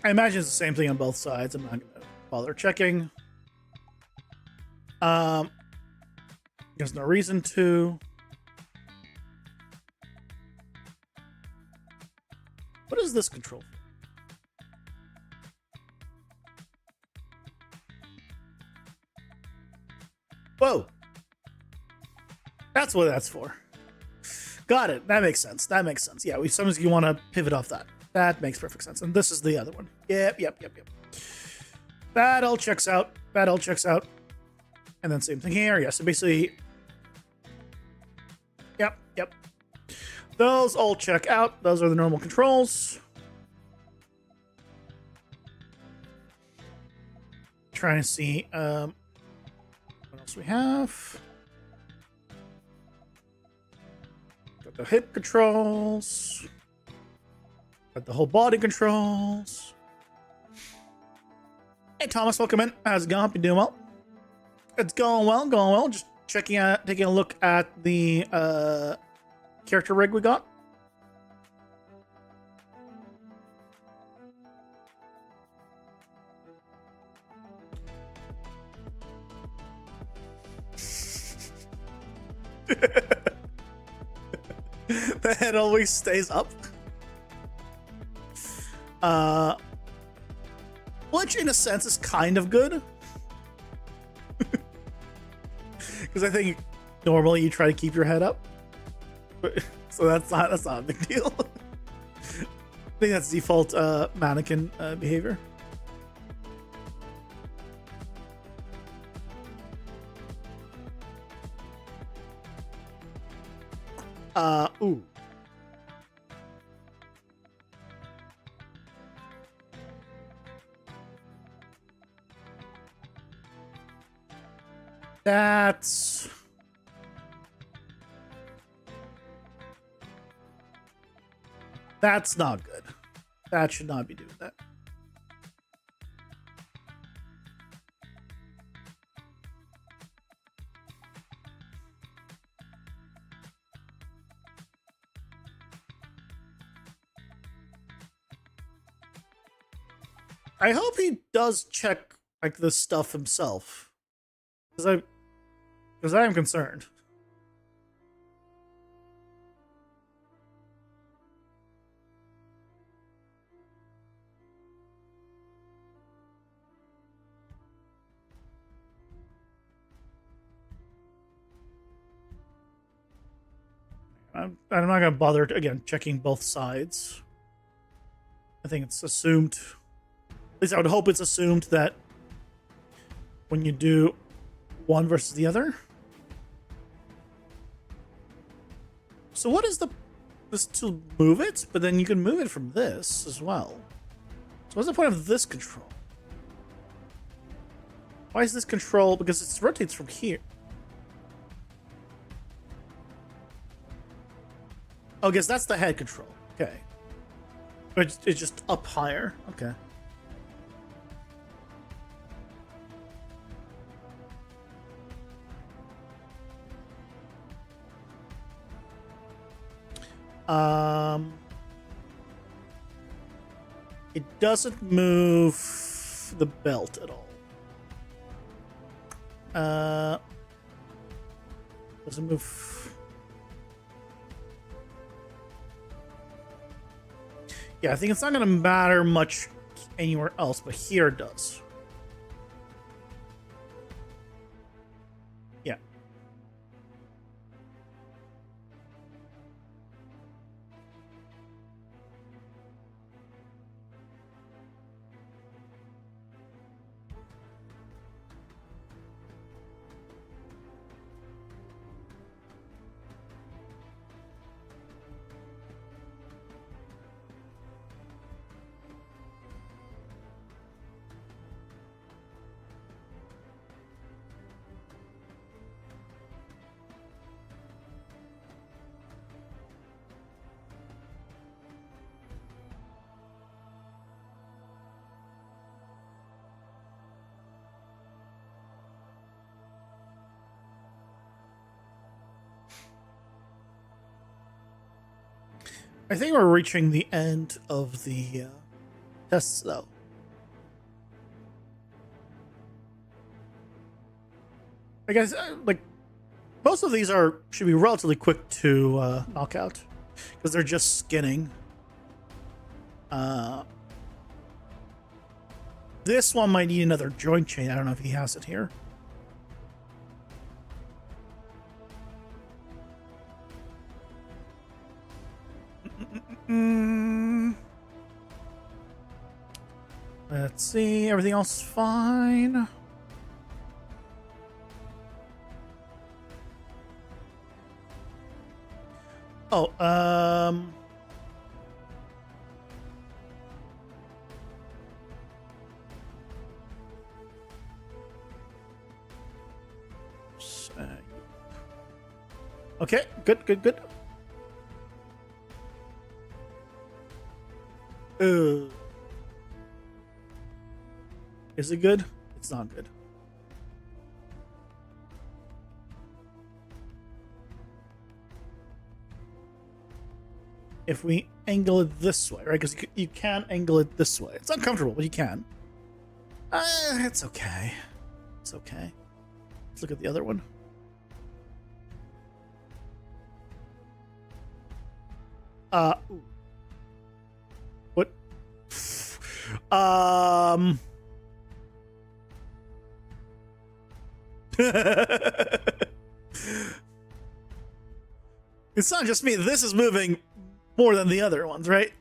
I imagine it's the same thing on both sides. I'm not going to bother checking. There's no reason to. What is this control? Whoa. That's what that's for. Got it. That makes sense. That makes sense. Yeah, sometimes you want to pivot off that. That makes perfect sense. And this is the other one. Yep. That all checks out. And then same thing here. Yeah, so basically... Yep. Those all check out. Those are the normal controls. Trying to see what else we have. Got the hip controls. Got the whole body controls. Hey Thomas, welcome in. How's it going? Hope you're doing well. It's going well. Just taking a look at the character rig we got. The head always stays up. Which in a sense is kind of good. Because I think normally you try to keep your head up. So that's not a big deal. I think that's default mannequin behavior. Ooh. That's not good. That should not be doing that. I hope he does check like this stuff himself, because I am concerned. I'm not gonna bother again checking both sides. I think it's assumed. At least I would hope it's assumed that when you do one versus the other. So what is this to move it? But then you can move it from this as well. So what's the point of this control? Why is this control? Because it rotates from here. Oh, I guess that's the head control. Okay. But it's just up higher. Okay. It doesn't move the belt at all. Doesn't move. Yeah, I think it's not going to matter much anywhere else, but here it does. Yeah. I think we're reaching the end of the tests, though. I guess, like, most of these should be relatively quick to knock out, because they're just skinning. This one might need another joint chain. I don't know if he has it here. Let's see. Everything else is fine. Oh, okay, good. Is it good? It's not good. if we angle it this way, right? Because you can angle it this way. It's uncomfortable, but you can. It's okay. It's okay. Let's look at the other one. Ooh. What? It's not just me. This is moving more than the other ones, right?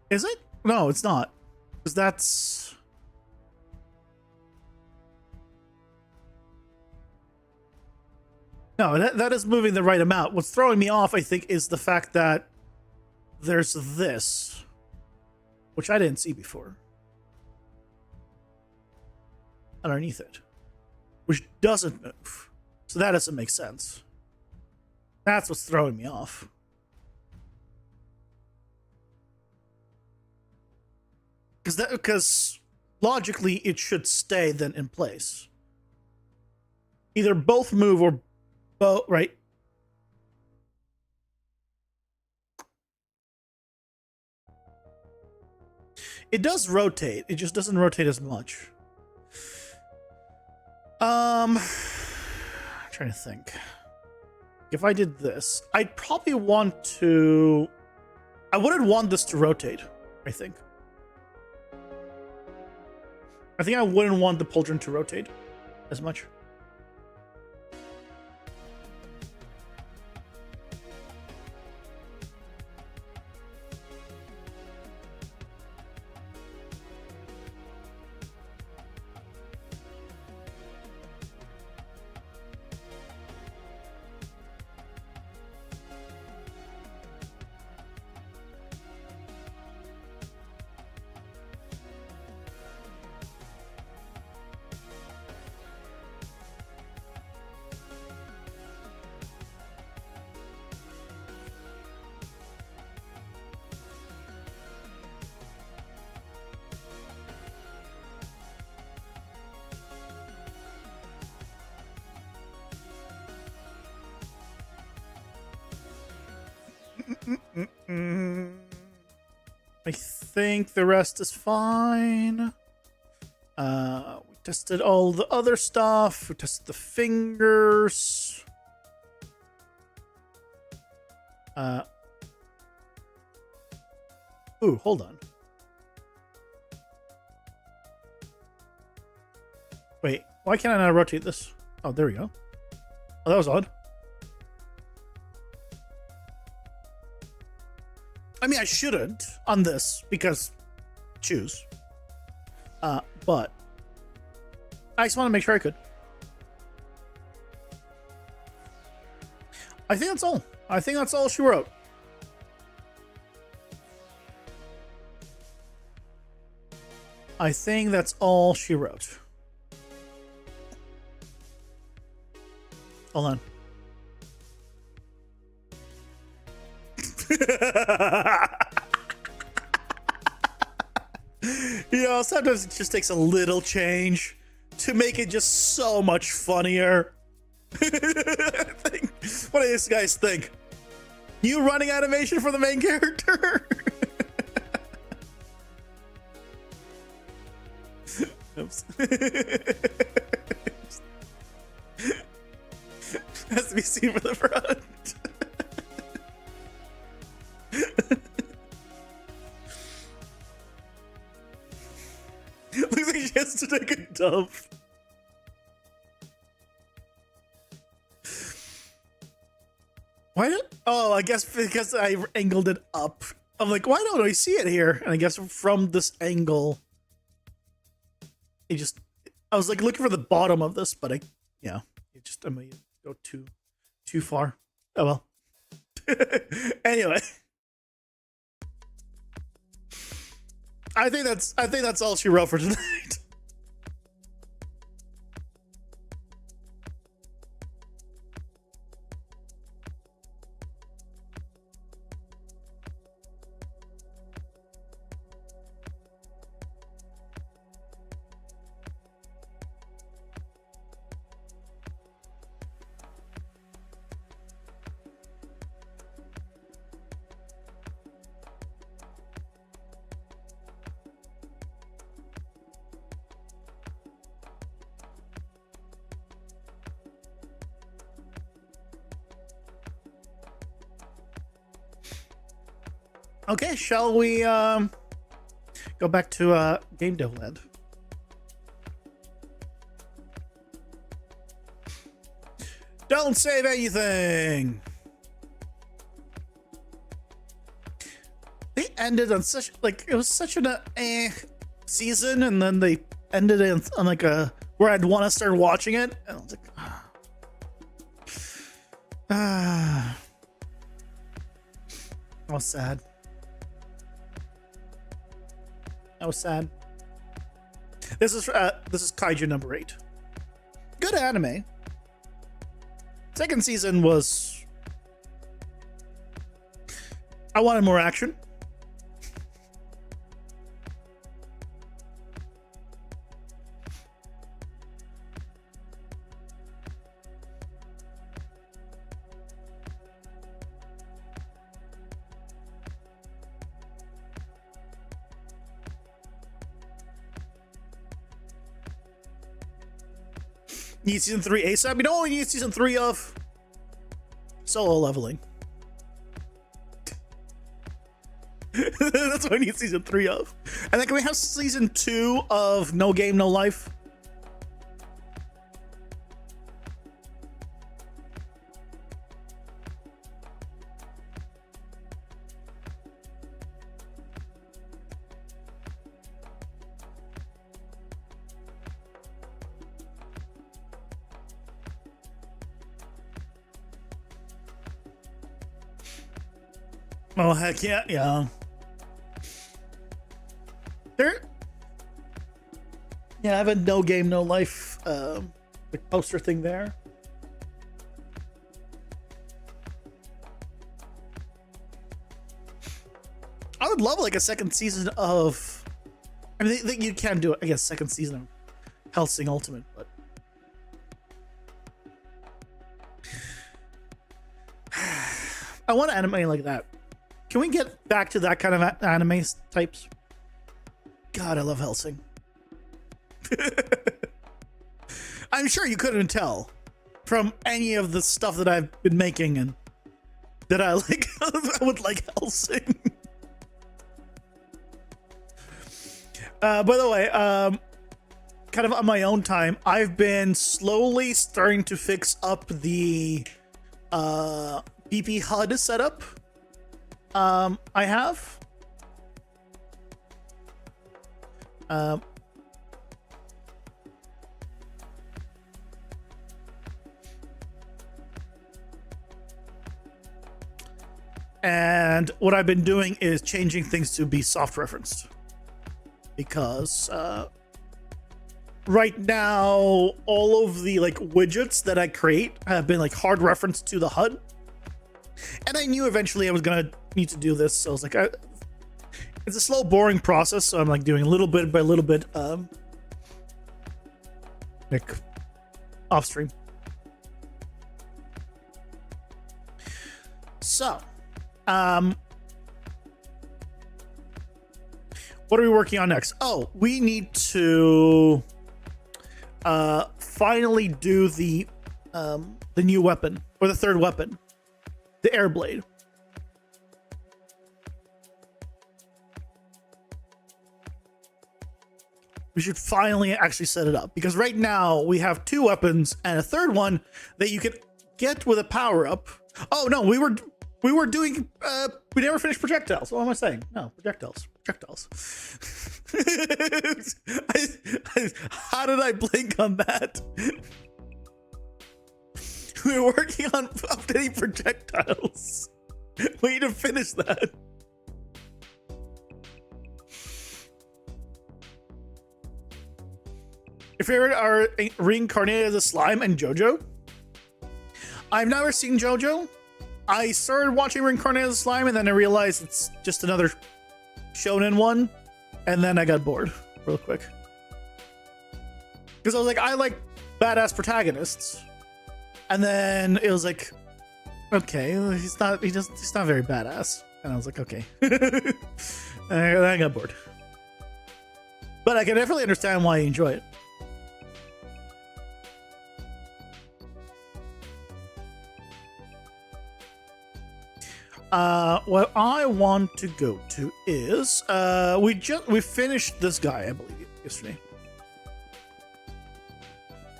Is it? No, it's not. Because that's... No, that is moving the right amount. What's throwing me off, I think, is the fact that there's this, which I didn't see before, underneath it, which doesn't move. So that doesn't make sense. That's what's throwing me off. Because logically it should stay then in place. Either both move or both, right? It does rotate. It just doesn't rotate as much. I'm trying to think. If I did this, I'd probably want to... I wouldn't want this to rotate, I think. I think I wouldn't want the pauldron to rotate as much. I think the rest is fine. We tested all the other stuff. We tested the fingers. Ooh, hold on. Wait, why can't I not rotate this? Oh, there we go. Oh, that was odd. I mean, I shouldn't on this because choose. But I just want to make sure I could. I think that's all. I think that's all she wrote. I think that's all she wrote. Hold on. You know, sometimes it just takes a little change to make it just so much funnier. What do these guys think? New running animation for the main character? Oops. Has to be seen from the front. Looks like she has to take a dump. Why did... Oh, I guess because I angled it up. I'm like, why don't I see it here? And I guess from this angle, it just... I was like looking for the bottom of this, but yeah, it just, I mean, go too far. Oh well. Anyway. I think that's all she wrote for tonight. Okay, shall we go back to game dev land? Don't save anything. They ended on such it was such an season, and then they ended it on like a where I'd want to start watching it, and I was like, I was sad. I was sad. This is Kaiju number 8. Good anime. Second season was. I wanted more action. Need season 3 ASAP? You know what we need season 3 of? Solo leveling. That's what I need season 3 of. And then can we have season 2 of No Game, No Life? Oh heck yeah, yeah. Yeah, I have a No Game, No Life like poster thing there. I would love like a second season of. I mean, you can do it. I guess second season of Hellsing Ultimate, but. I want an anime like that. Can we get back to that kind of anime types? God, I love Hellsing. I'm sure you couldn't tell from any of the stuff that I've been making and that I like. I would like Hellsing. By the way, kind of on my own time, I've been slowly starting to fix up the BP HUD setup. I have. And what I've been doing is changing things to be soft referenced, because right now all of the like widgets that I create have been like hard referenced to the HUD. And I knew eventually I was gonna need to do this, so I was like, it's a slow, boring process. So I'm like doing little bit by little bit, like off stream. So, what are we working on next? Oh, we need to finally do the new weapon, or the third weapon. The air blade. We should finally actually set it up, because right now we have 2 weapons and a third one that you can get with a power up. Oh no, we were doing we never finished projectiles. What am I saying? No, projectiles. How did I blink on that? We were working on updating projectiles. We need to finish that. Your favorite are Reincarnated as a Slime and JoJo. I've never seen JoJo. I started watching Reincarnated as a Slime, and then I realized it's just another shonen one, and then I got bored real quick. Because I was like, I like badass protagonists. And then it was like, okay, he's not very badass. And I was like, okay. And I got bored. But I can definitely understand why you enjoy it. what I want to go to is we finished this guy, I believe, yesterday.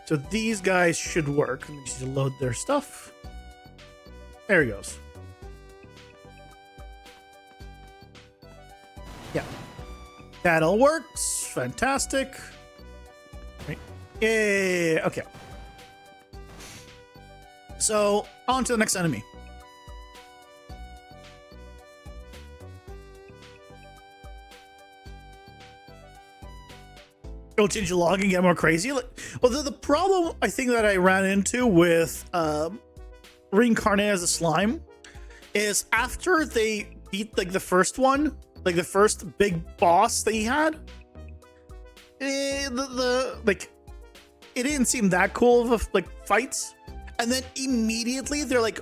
So these guys should work. Let me just load their stuff. There he goes. Yeah, that all works. Fantastic. Right. Yeah. Okay. So on to the next enemy. Go change the log and get more crazy. Well, the problem I think that I ran into with Reincarnate as a Slime is after they beat like the first one, like the first big boss that he had, like it didn't seem that cool of a, like fights, and then immediately they're like,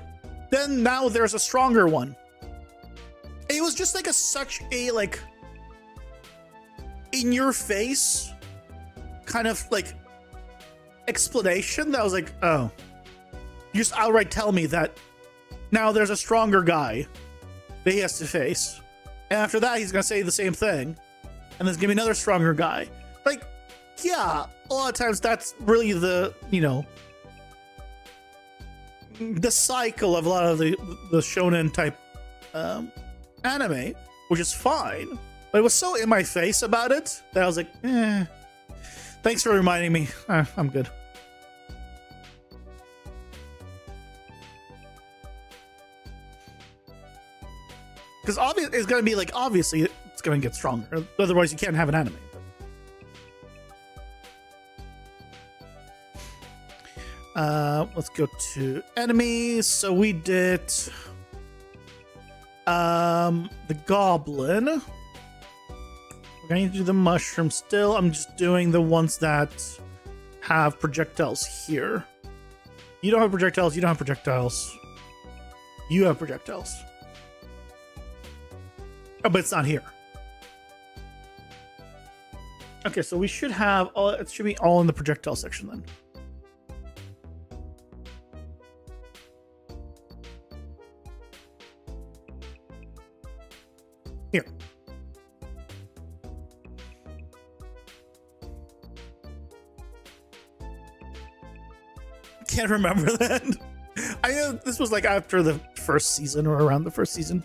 then now there's a stronger one. It was just like such a like in your face kind of like explanation that I was like, oh, you just outright tell me that now there's a stronger guy that he has to face, and after that he's gonna say the same thing, and there's gonna be another stronger guy. Like, yeah, a lot of times that's really the, you know, the cycle of a lot of the shonen type anime, which is fine, but it was so in my face about it that I was like, thanks for reminding me. I'm good. Because obviously it's gonna be like, obviously it's gonna get stronger, otherwise you can't have an anime. Let's go to enemies. So we did the goblin. We're going to do the mushroom still. I'm just doing the ones that have projectiles here. You don't have projectiles. You don't have projectiles. You have projectiles. Oh, but it's not here. Okay, so we should have all. It should be all in the projectile section then. Here. Can't remember that. I know this was like after the first season or around the first season.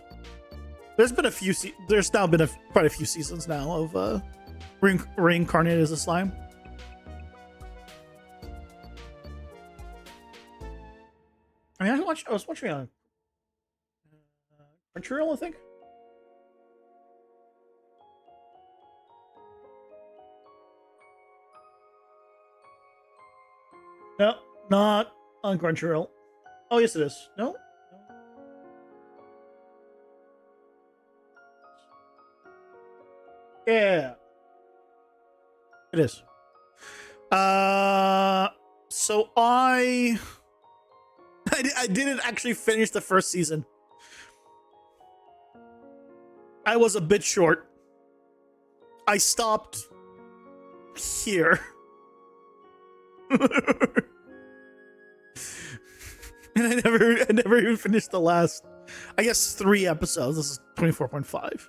There's been a few. There's now been quite a few seasons now of Reincarnated as a Slime. I mean, I was watching on Procedural, I think. No, not on Crunchyroll. Oh, yes, it is. No? Yeah. It is. So I didn't actually finish the first season. I was a bit short. I stopped here. And I never even finished the last, I guess, 3 episodes. This is 24.5.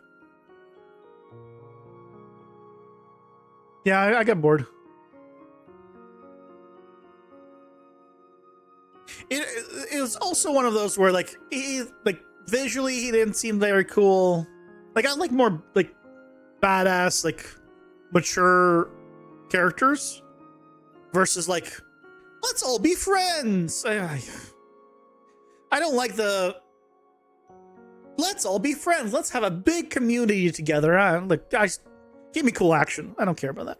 Yeah, I got bored. It was also one of those where like visually he didn't seem very cool. Like I like more like badass, like mature characters versus like, let's all be friends. I don't like the let's all be friends. Let's have a big community together. Like, guys, give me cool action. I don't care about that.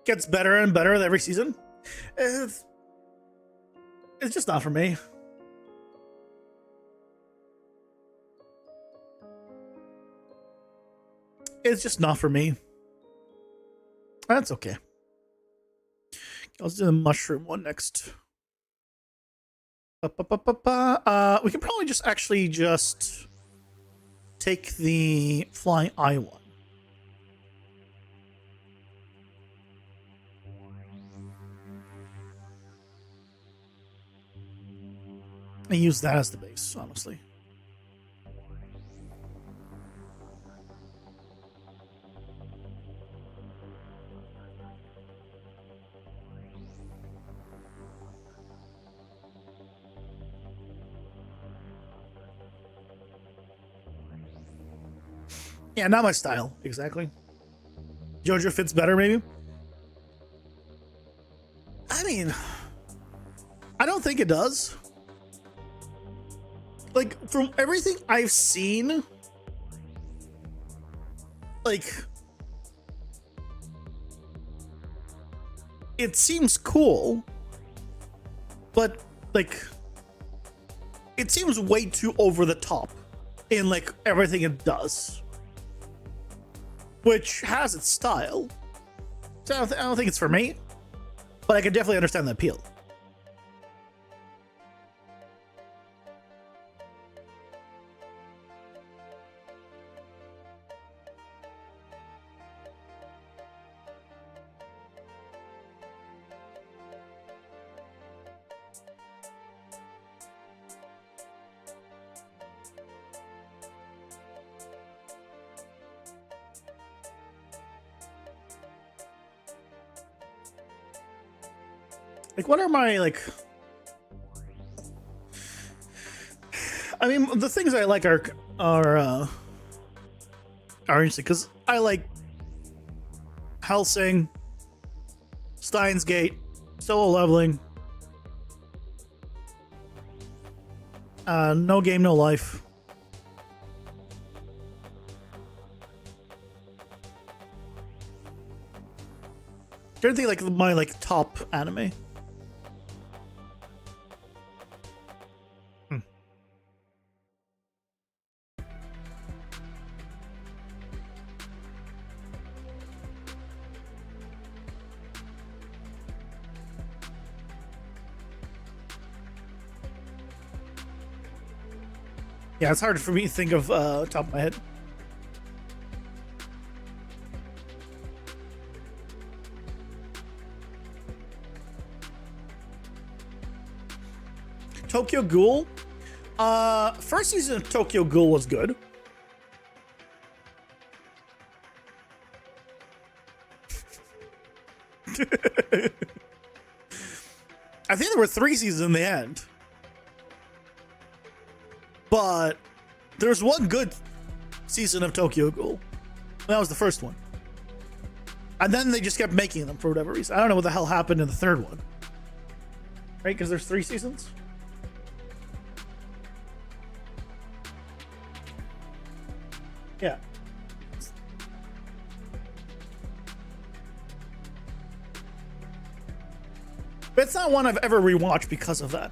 Gets better and better with every season. It's just not for me. It's just not for me. That's okay. Let's do the mushroom one next. We can probably just actually just take the flying eye one. I use that as the base, honestly. Yeah, not my style, exactly. JoJo fits better, maybe? I mean, I don't think it does. Like, from everything I've seen, like, it seems cool, but, like, it seems way too over the top in, like, everything it does. Which has its style. So I don't think it's for me, but I can definitely understand the appeal. Like, what are my, like... I mean, the things I like are interesting, because I like Helsing, Steins Gate, solo leveling, No Game, No Life. Trying to think, like, my, like, top anime. Yeah, it's hard for me to think of top of my head. Tokyo Ghoul. First season of Tokyo Ghoul was good. I think there were 3 seasons in the end. But there's one good season of Tokyo Ghoul. That was the first one. And then they just kept making them for whatever reason. I don't know what the hell happened in the third one. Right? Because there's 3 seasons? Yeah. But it's not one I've ever rewatched because of that.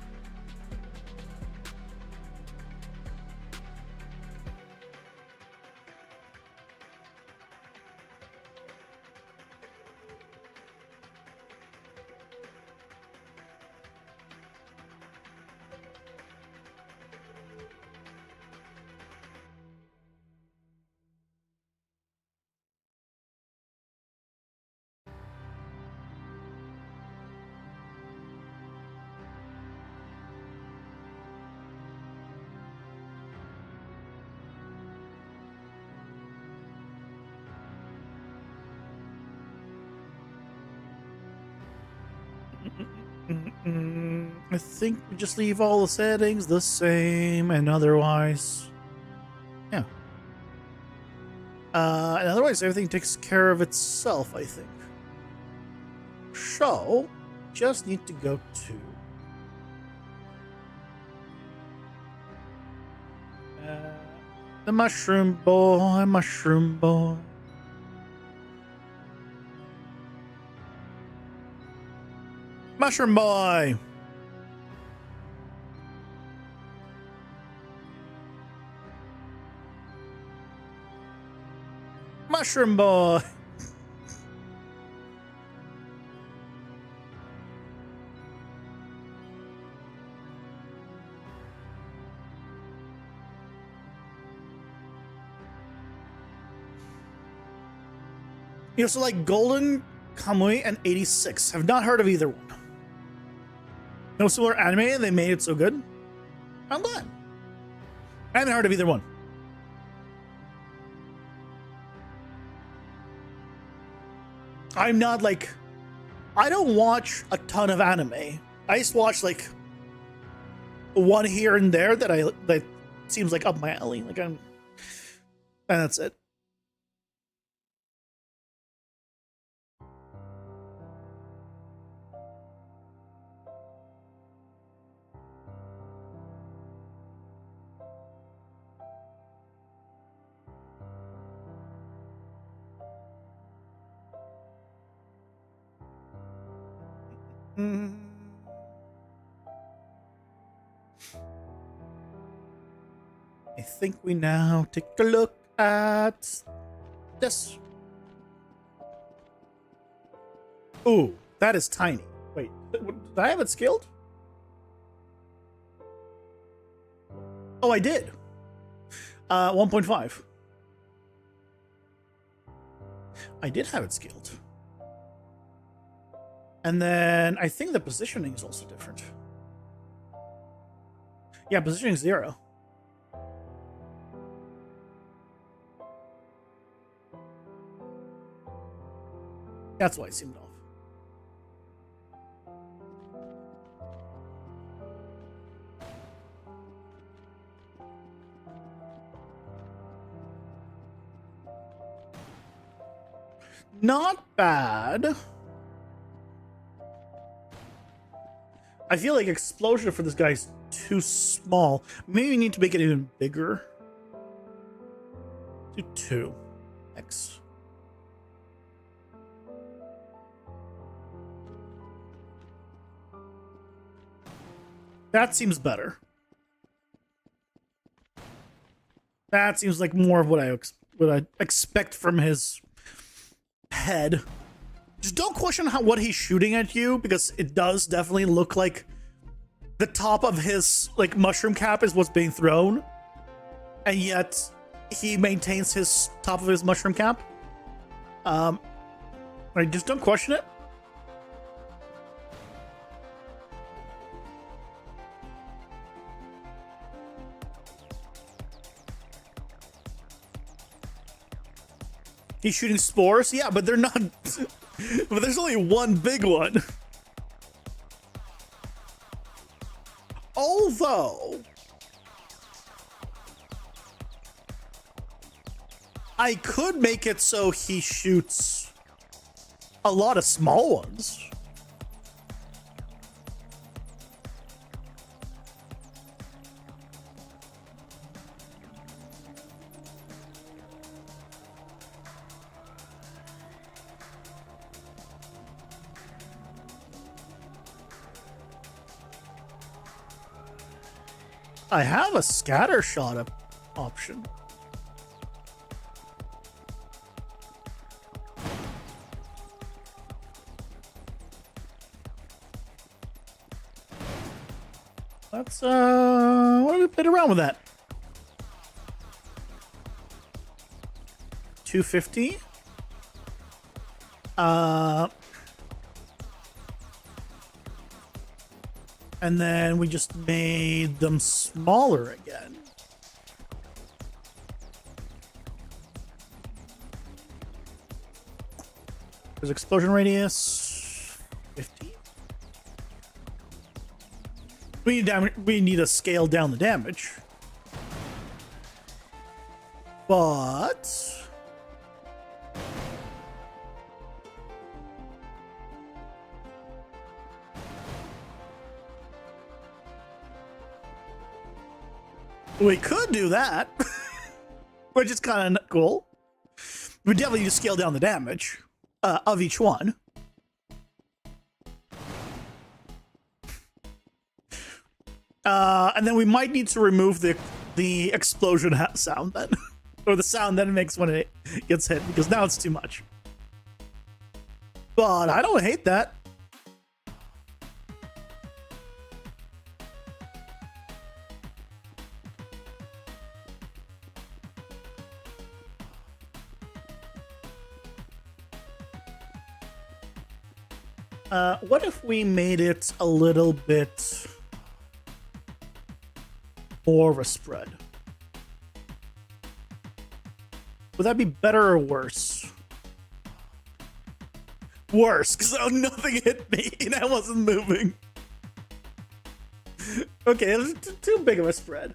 I think we just leave all the settings the same, and otherwise, yeah. And otherwise, everything takes care of itself, I think. So, just need to go to the Mushroom Boy, Mushroom Boy. Mushroom Boy! Mushroom Boy! You know, so like Golden Kamui and 86. Have not heard of either one. No similar anime, they made it so good. I'm glad. I haven't heard of either one. I'm not like, I don't watch a ton of anime. I just watch like one here and there that seems like up my alley. Like and that's it. I think we now take a look at this. Ooh, that is tiny. Wait, did I have it scaled? Oh, I did. 1.5. I did have it scaled. And then I think the positioning is also different. Yeah, positioning 0. That's why it seemed off. Not bad. I feel like explosion for this guy is too small. Maybe we need to make it even bigger. Do 2x. That seems better. That seems like more of what I expect from his head. Just don't question what he's shooting at you, because it does definitely look like the top of his like mushroom cap is what's being thrown, and yet he maintains his top of his mushroom cap. Like, just don't question it. He's shooting spores? Yeah, but they're not... but there's only one big one. Although... I could make it so he shoots a lot of small ones. I have a scatter shot option. Let's why don't we play around with that? 250. And then we just made them smaller again. There's explosion radius 50. We need to scale down the damage. But we could do that, which is kind of cool. We definitely need to scale down the damage of each one. And then we might need to remove the explosion sound then, or the sound that it makes when it gets hit, because now it's too much. But I don't hate that. What if we made it a little bit... more of a spread. Would that be better or worse? Worse, because nothing hit me and I wasn't moving. Okay, it's too big of a spread.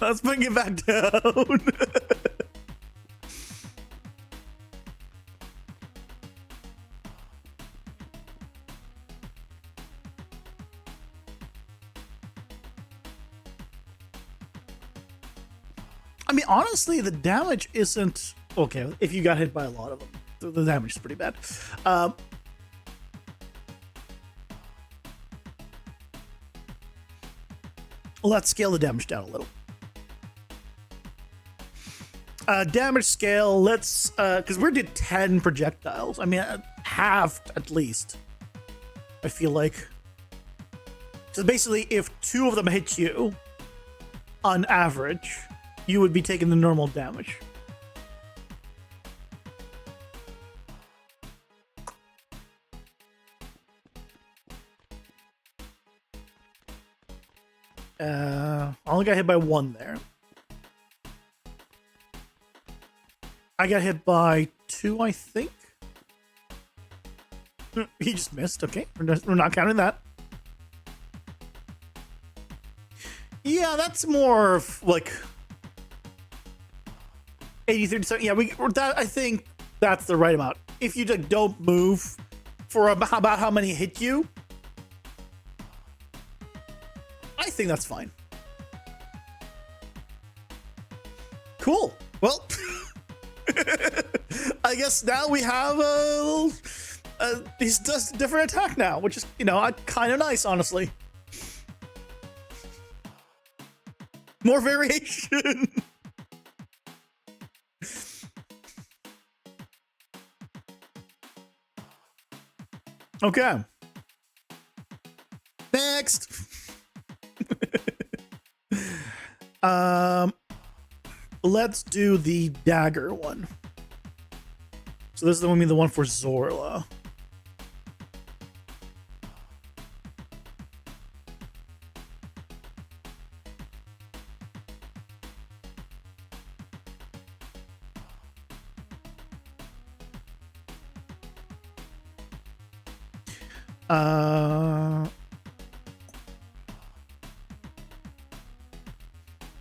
Let's bring it back down. I mean, honestly, the damage isn't... Okay, if you got hit by a lot of them, the damage is pretty bad. Let's scale the damage down a little. Damage scale, let's... Because we did 10 projectiles. I mean, half at least. I feel like. So basically, if 2 of them hit you, on average, you would be taking the normal damage. I only got hit by 1 there. I got hit by 2, I think. He just missed. Okay, we're not counting that. Yeah, that's more of like 80, 30. Yeah, that, I think that's the right amount. If you like, don't move for about how many hit you, I think that's fine. Cool. Well, I guess now we have he does different attack now, which is, you know, kind of nice, honestly. More variation. Okay. Next. Let's do the dagger one. So this is going to be the one for Zorla.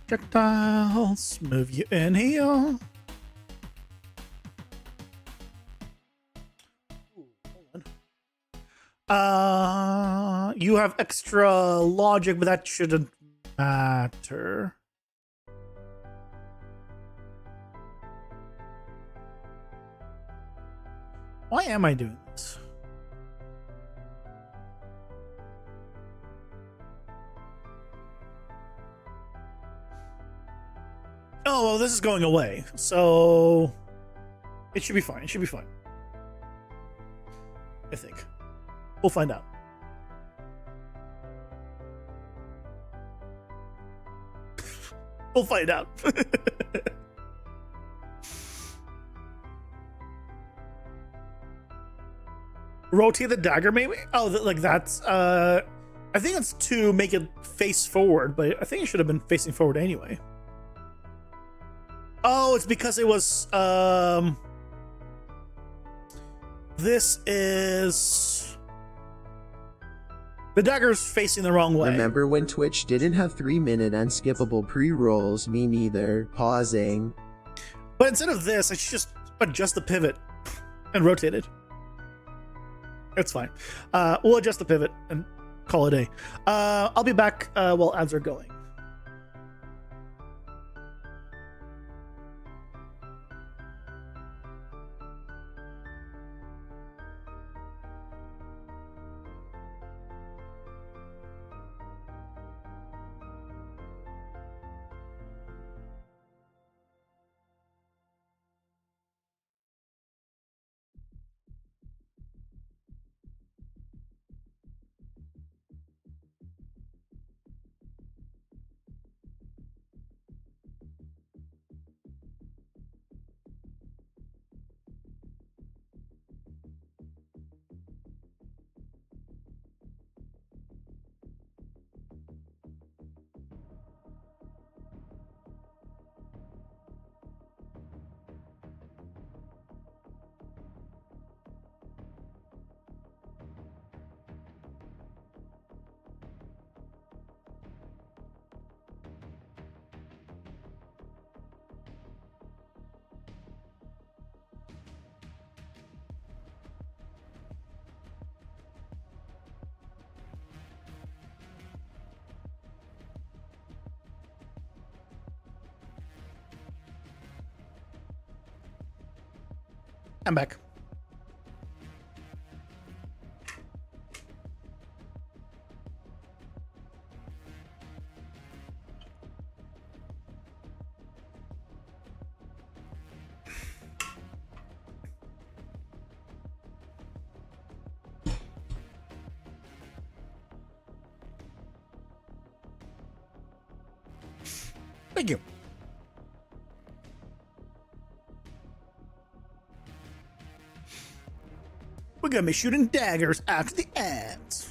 Projectiles, move you in here. You have extra logic, but that shouldn't matter. Why am I doing this? Oh, well, this is going away, so it should be fine. It should be fine. I think. We'll find out. We'll find out. Rotate the dagger, maybe? Oh, like that's... I think it's to make it face forward, but I think it should have been facing forward anyway. Oh, it's because it was... This is... The dagger's facing the wrong way. Remember when Twitch didn't have 3-minute unskippable pre-rolls? Me neither. Pausing. But instead of this, I should just adjust the pivot and rotate it. It's fine. We'll adjust the pivot and call it a day. I'll be back while ads are going. I'm back. Thank you. We're gonna be shooting daggers after the ads.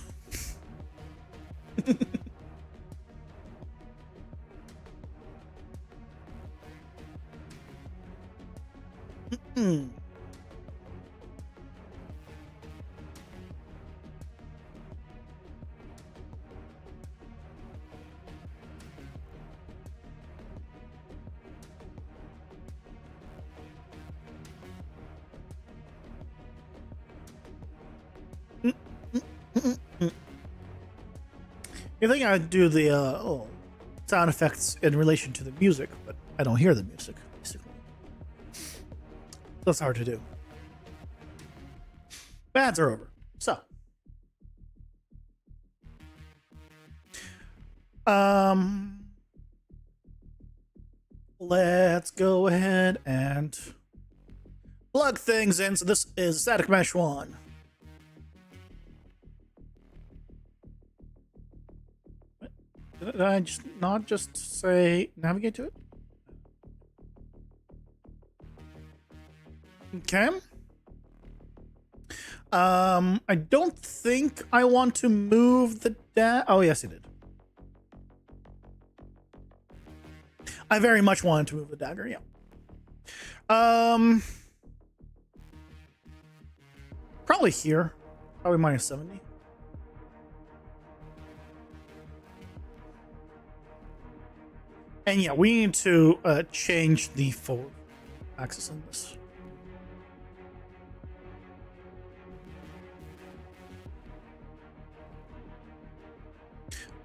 You think I'd do the sound effects in relation to the music, but I don't hear the music, basically. That's hard to do. Ads are over. So. Let's go ahead and plug things in. So this is Static Mesh 1. Did I just not just say navigate to it? Okay. I don't think I want to move the oh yes, I did. I very much wanted to move the dagger, yeah. Probably here. Probably minus 70. And yeah, we need to change the forward axis on this.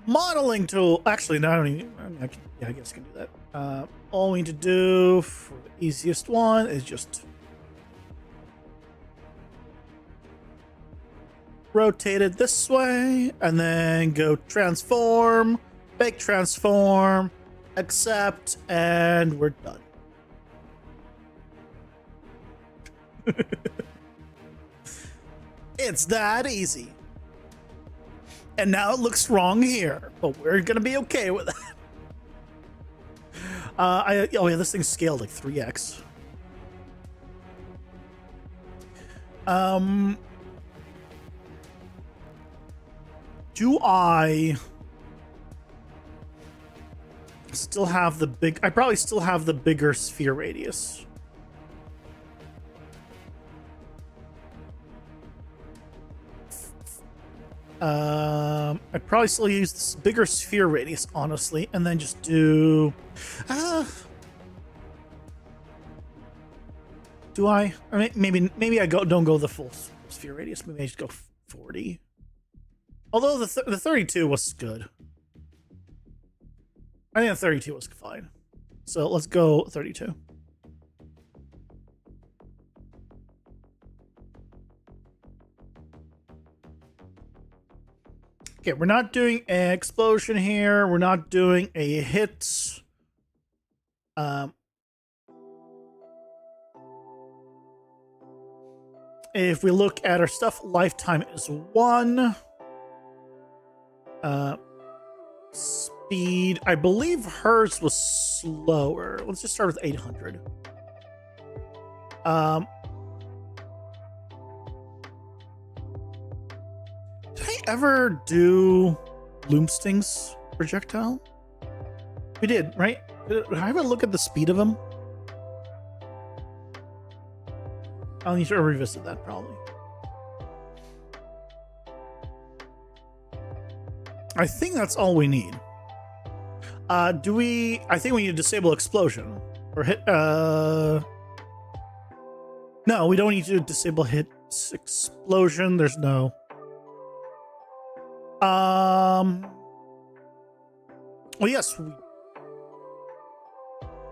Modeling tool. Actually, no, I don't even. I guess I can do that. All we need to do for the easiest one is just rotate it this way, and then go transform, bake transform, accept, and we're done. It's that easy. And now it looks wrong here, but we're gonna be okay with that. Oh yeah, this thing's scaled like 3x. Do I still have the big? I probably still have the bigger sphere radius. I'd probably still use this bigger sphere radius, honestly, and then just do. Do I? Or maybe I don't go the full sphere radius. Maybe I just go 40. Although the 32 was good. I think the 32 was fine. So let's go 32. Okay, we're not doing an explosion here. We're not doing a hit. If we look at our stuff, lifetime is 1. Speed, I believe hers was slower. Let's just start with 800. Did I ever do Loomsting's projectile? We did, right? Did I ever look at the speed of him? I'll need to revisit that probably. I think that's all we need. Do we? I think we need to disable explosion or hit. No, we don't need to disable hit explosion. There's no. Well, yes,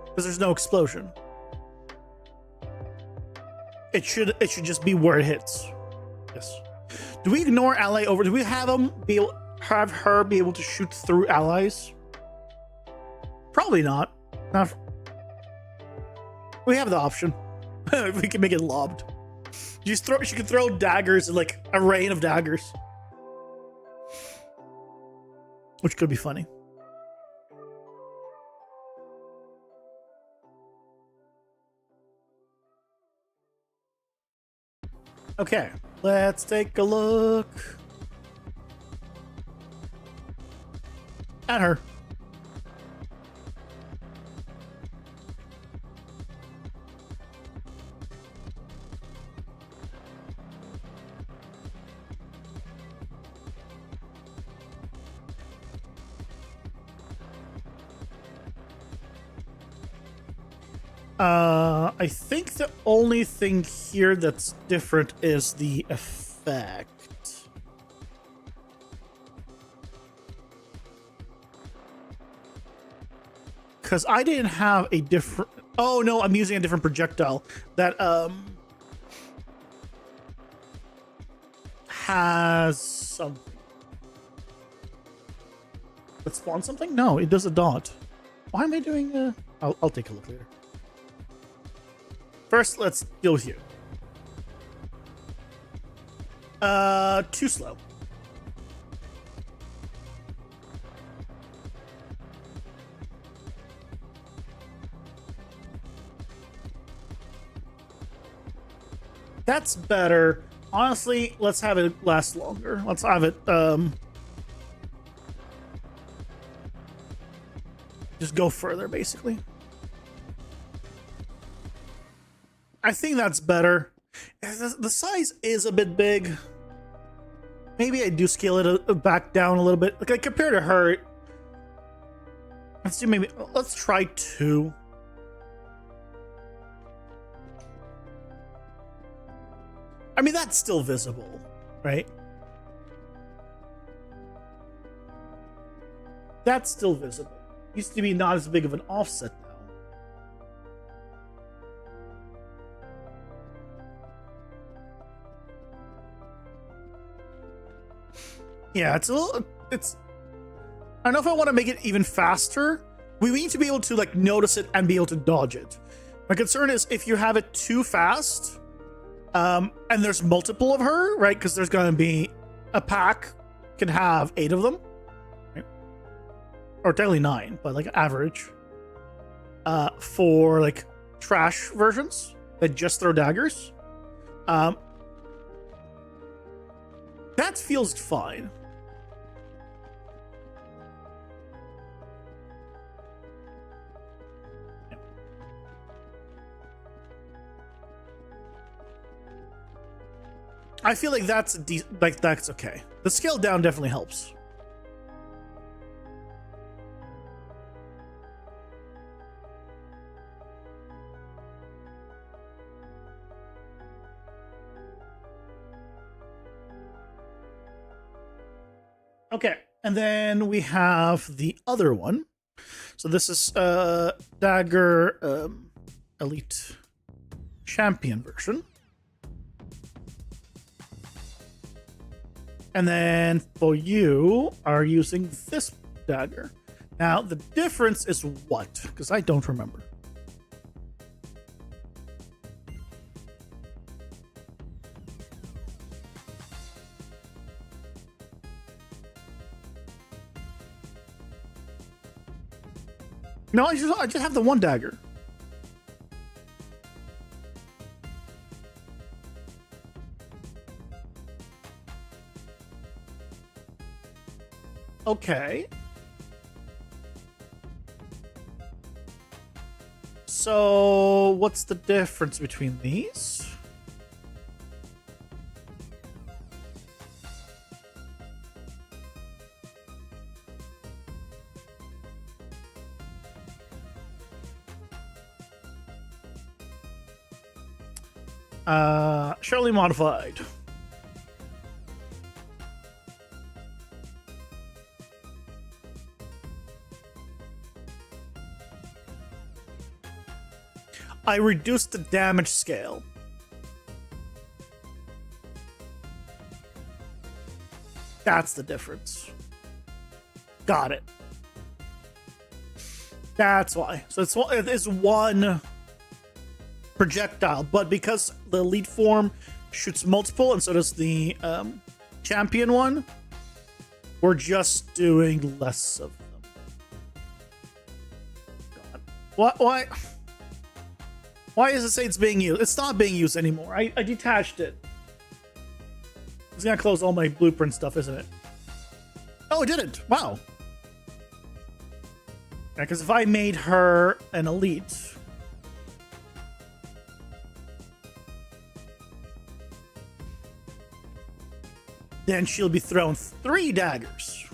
because there's no explosion. It should just be where it hits. Yes. Do we ignore ally over? Do we have have her be able to shoot through allies? Probably not. Not. We have the option. We can make it lobbed. Just throw. She can throw daggers, like a rain of daggers, which could be funny. Okay, let's take a look at her. I think the only thing here that's different is the effect. Because I didn't have a different... Oh, no, I'm using a different projectile that has something. That spawns something? No, it does a dot. Why am I doing... I'll take a look later. First, let's deal with you. Too slow. That's better. Honestly, let's have it last longer. Let's have it, just go further, basically. I think that's better. The size is a bit big. Maybe I do scale it back down a little bit. Like compared to her, let's do maybe. Let's try 2. I mean, that's still visible, right? That's still visible. Used to be not as big of an offset now. Yeah, it's a little, I don't know if I want to make it even faster. We need to be able to like notice it and be able to dodge it. My concern is if you have it too fast, and there's multiple of her, right? Because there's going to be a pack can have 8 of them, right? Or technically 9, but like average. For like trash versions that just throw daggers. That feels fine. I feel like that's that's okay. The scale down definitely helps. Okay, and then we have the other one. So this is Dagger Elite Champion version. And then for you are using this dagger. Now the difference is what? Because I don't remember. No, I just have the one dagger. Okay. So, what's the difference between these? Surely modified. I reduced the damage scale. That's the difference. Got it. That's why. So it's one projectile, but because the elite form shoots multiple, and so does the champion one, we're just doing less of them. God. Why does it say it's being used? It's not being used anymore. I detached it. It's gonna close all my blueprint stuff, isn't it? Oh, it didn't. Wow. Yeah, because if I made her an elite, then she'll be thrown 3 daggers.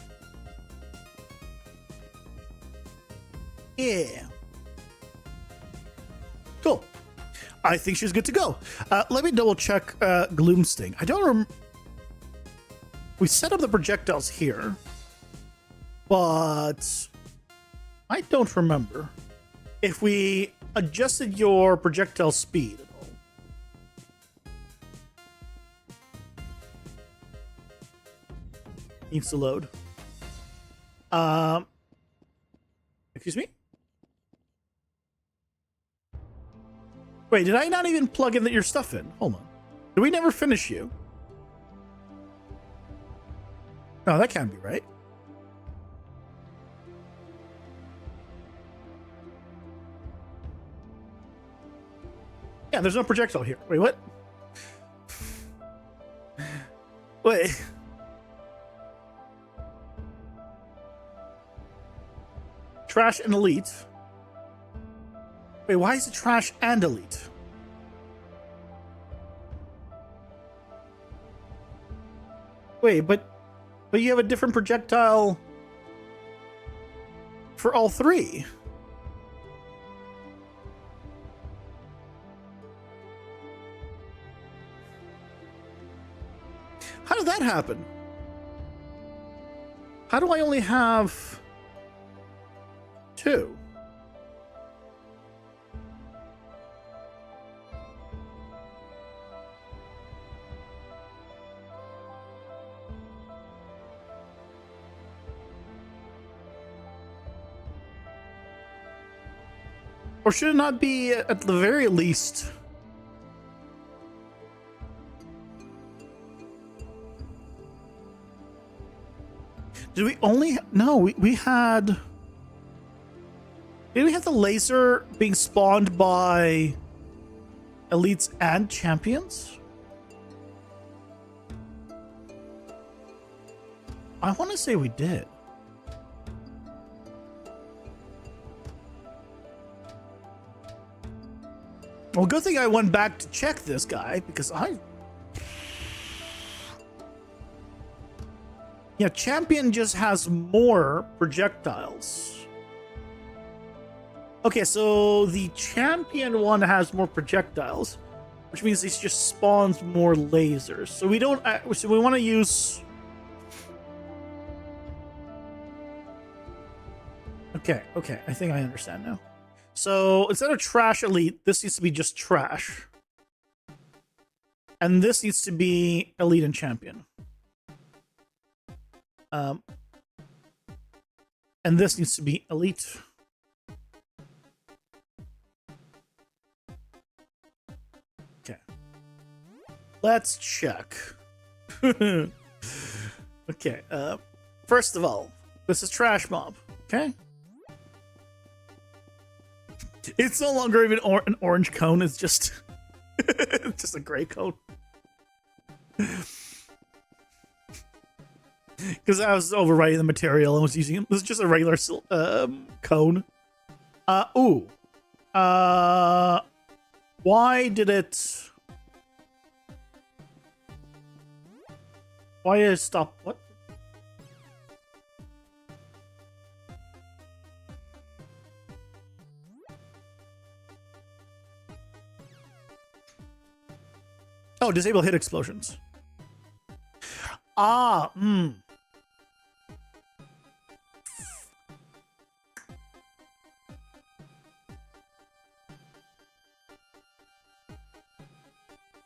Yeah. Cool. I think she's good to go. Let me double check Gloomsting. I don't remember. We set up the projectiles here, but I don't remember if we adjusted your projectile speed at all. Needs to load. Excuse me? Wait, did I not even plug in your stuff in? Hold on. Did we never finish you? No, that can't be right. Yeah, there's no projectile here. Wait, what? Wait. Trash and elite. Wait, why is it trash and elite? Wait, but you have a different projectile for all 3. How did that happen? How do I only have 2? Or should it not be at the very least? Did we only... No, we had... Did we have the laser being spawned by elites and champions? I want to say we did. Well, good thing I went back to check this guy, because Yeah, champion just has more projectiles. Okay, so the champion one has more projectiles, which means he just spawns more lasers. So we don't... So we want to use... Okay, I think I understand now. So instead of trash elite, this needs to be just trash. And this needs to be elite and champion. And this needs to be elite. Okay. Let's check. Okay, first of all, this is trash mob, okay? It's no longer even an orange cone, it's just it's just a gray cone. Because I was overwriting the material and was using it. This is just a regular cone. Why did it... Why did it stop? What? Oh, disable hit explosions.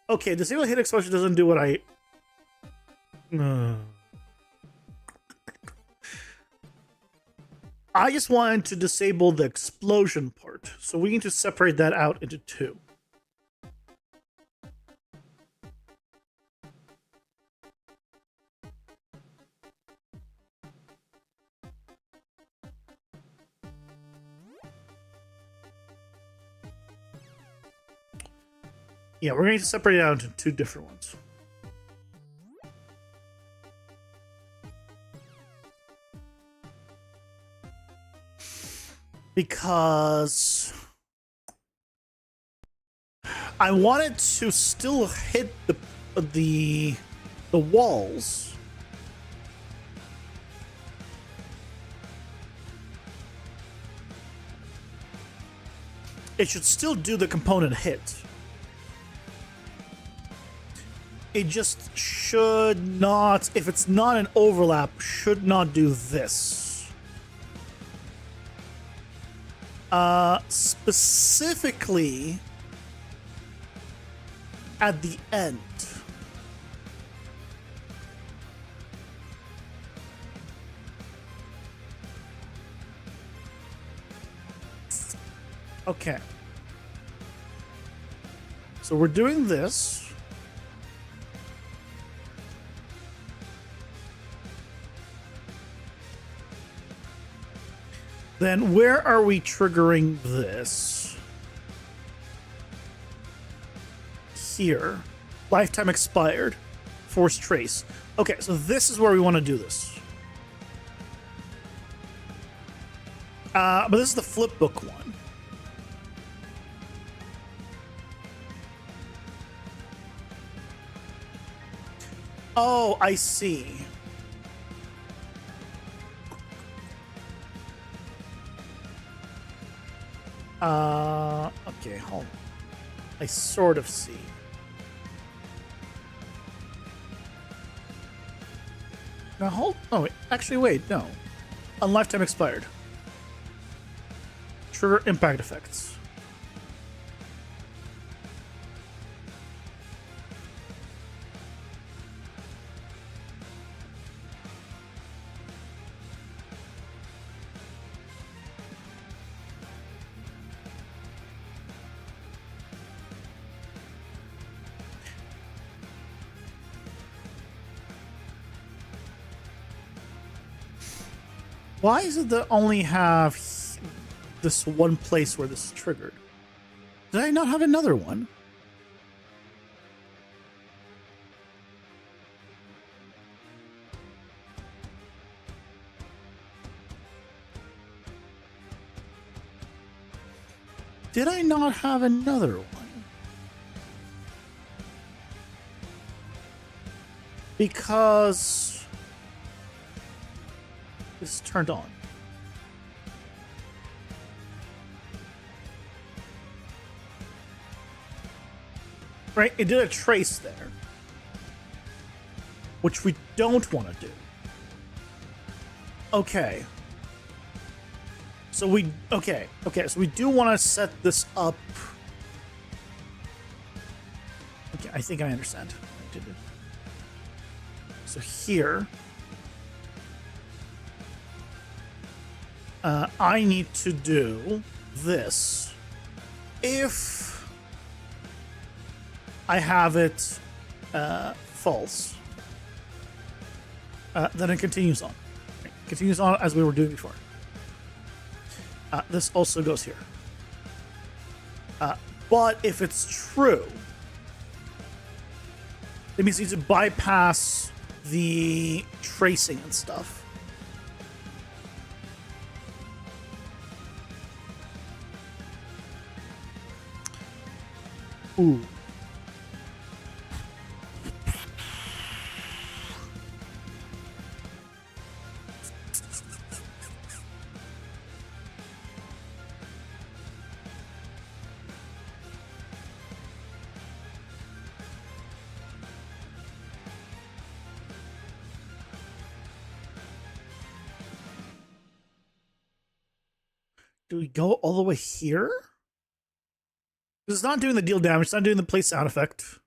Okay, disable hit explosion doesn't do what I... I just wanted to disable the explosion part, so we need to separate that out into two. Yeah, we're going to separate it out into two different ones. Because I wanted to still hit the walls. It should still do the component hit. It just should not, if it's not an overlap, should not do this. Specifically at the end. Okay. So we're doing this. Then where are we triggering this? Here. Lifetime expired. Force trace. Okay, so this is where we want to do this. But this is the flip book one. Oh, I see. Okay, hold on. I sort of see. Now hold, oh wait, actually wait, no. On lifetime expired. Trigger impact effects. Why is it that only have this one place where this is triggered? Did I not have another one? Did I not have another one? Because this is turned on. Right? It did a trace there, which we don't want to do. Okay. So we, okay, so we do want to set this up. Okay, I think I understand. So here, I need to do this if I have it false. Then it continues on. It continues on as we were doing before. This also goes here. But if it's true, it means you need to bypass the tracing and stuff. Ooh. Do we go all the way here? It's not doing the deal damage, it's not doing the play sound effect.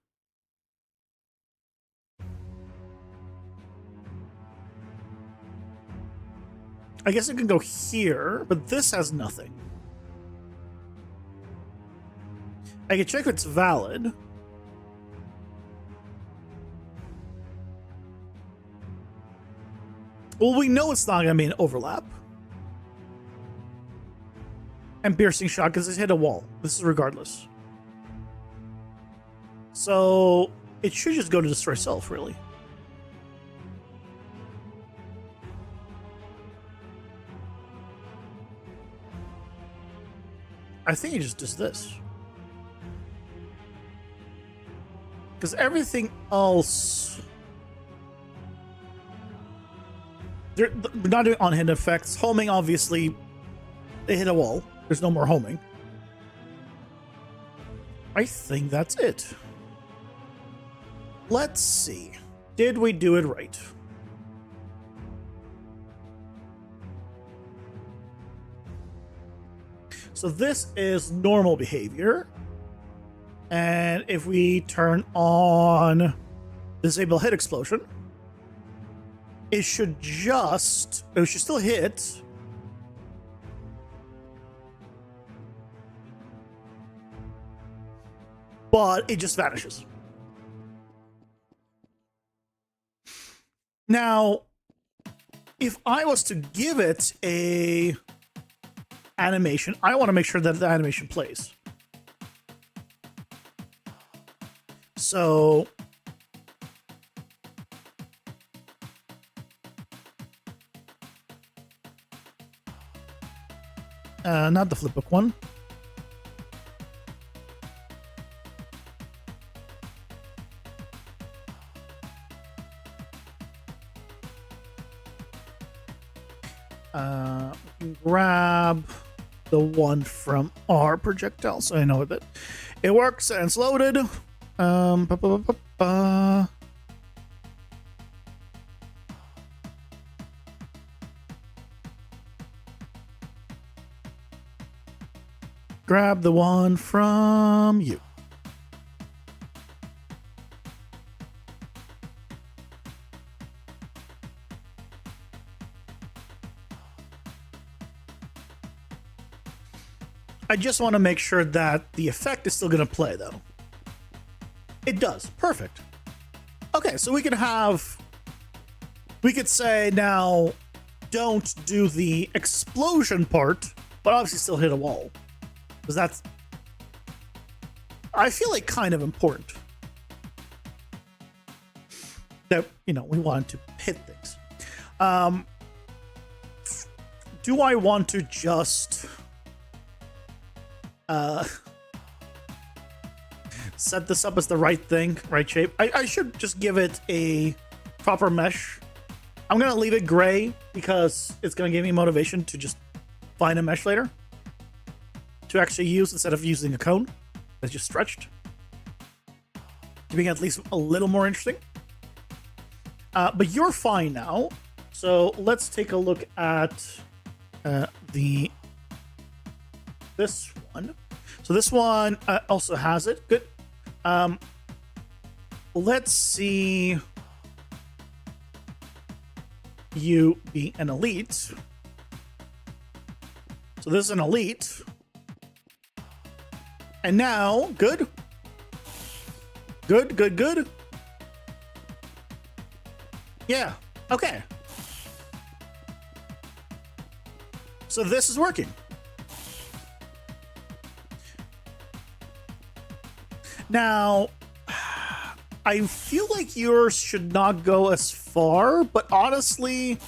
I guess it can go here, but this has nothing. I can check if it's valid. Well, we know it's not going to be an overlap. And piercing shot because it's hit a wall. This is regardless. So it should just go to destroy self, really. I think it just does this. Because everything else... We're not doing on-hit effects. Homing, obviously, they hit a wall. There's no more homing. I think that's it. Let's see. Did we do it right? So this is normal behavior. And if we turn on disable hit explosion, it should still hit. But it just vanishes. Now, if I was to give it a animation, I want to make sure that the animation plays. So not the flipbook one. We can grab the one from our projectile, so I know that it works and it's loaded. Grab the one from you. I just want to make sure that the effect is still going to play, though. It does. Perfect. Okay, so we could say now, don't do the explosion part, but obviously still hit a wall. Because that's, I feel like, kind of important. That, we want to hit things. Do I want to just... set this up as the right thing, right shape? I should just give it a proper mesh. I'm gonna leave it gray because it's gonna give me motivation to just find a mesh later to actually use instead of using a cone that's just stretched, to make it at least a little more interesting. But you're fine now, so let's take a look at this one. So this one also has it. Good. Let's see you be an elite. So this is an elite. And now, good. Good. Yeah, okay. So this is working. Now, I feel like yours should not go as far, but honestly,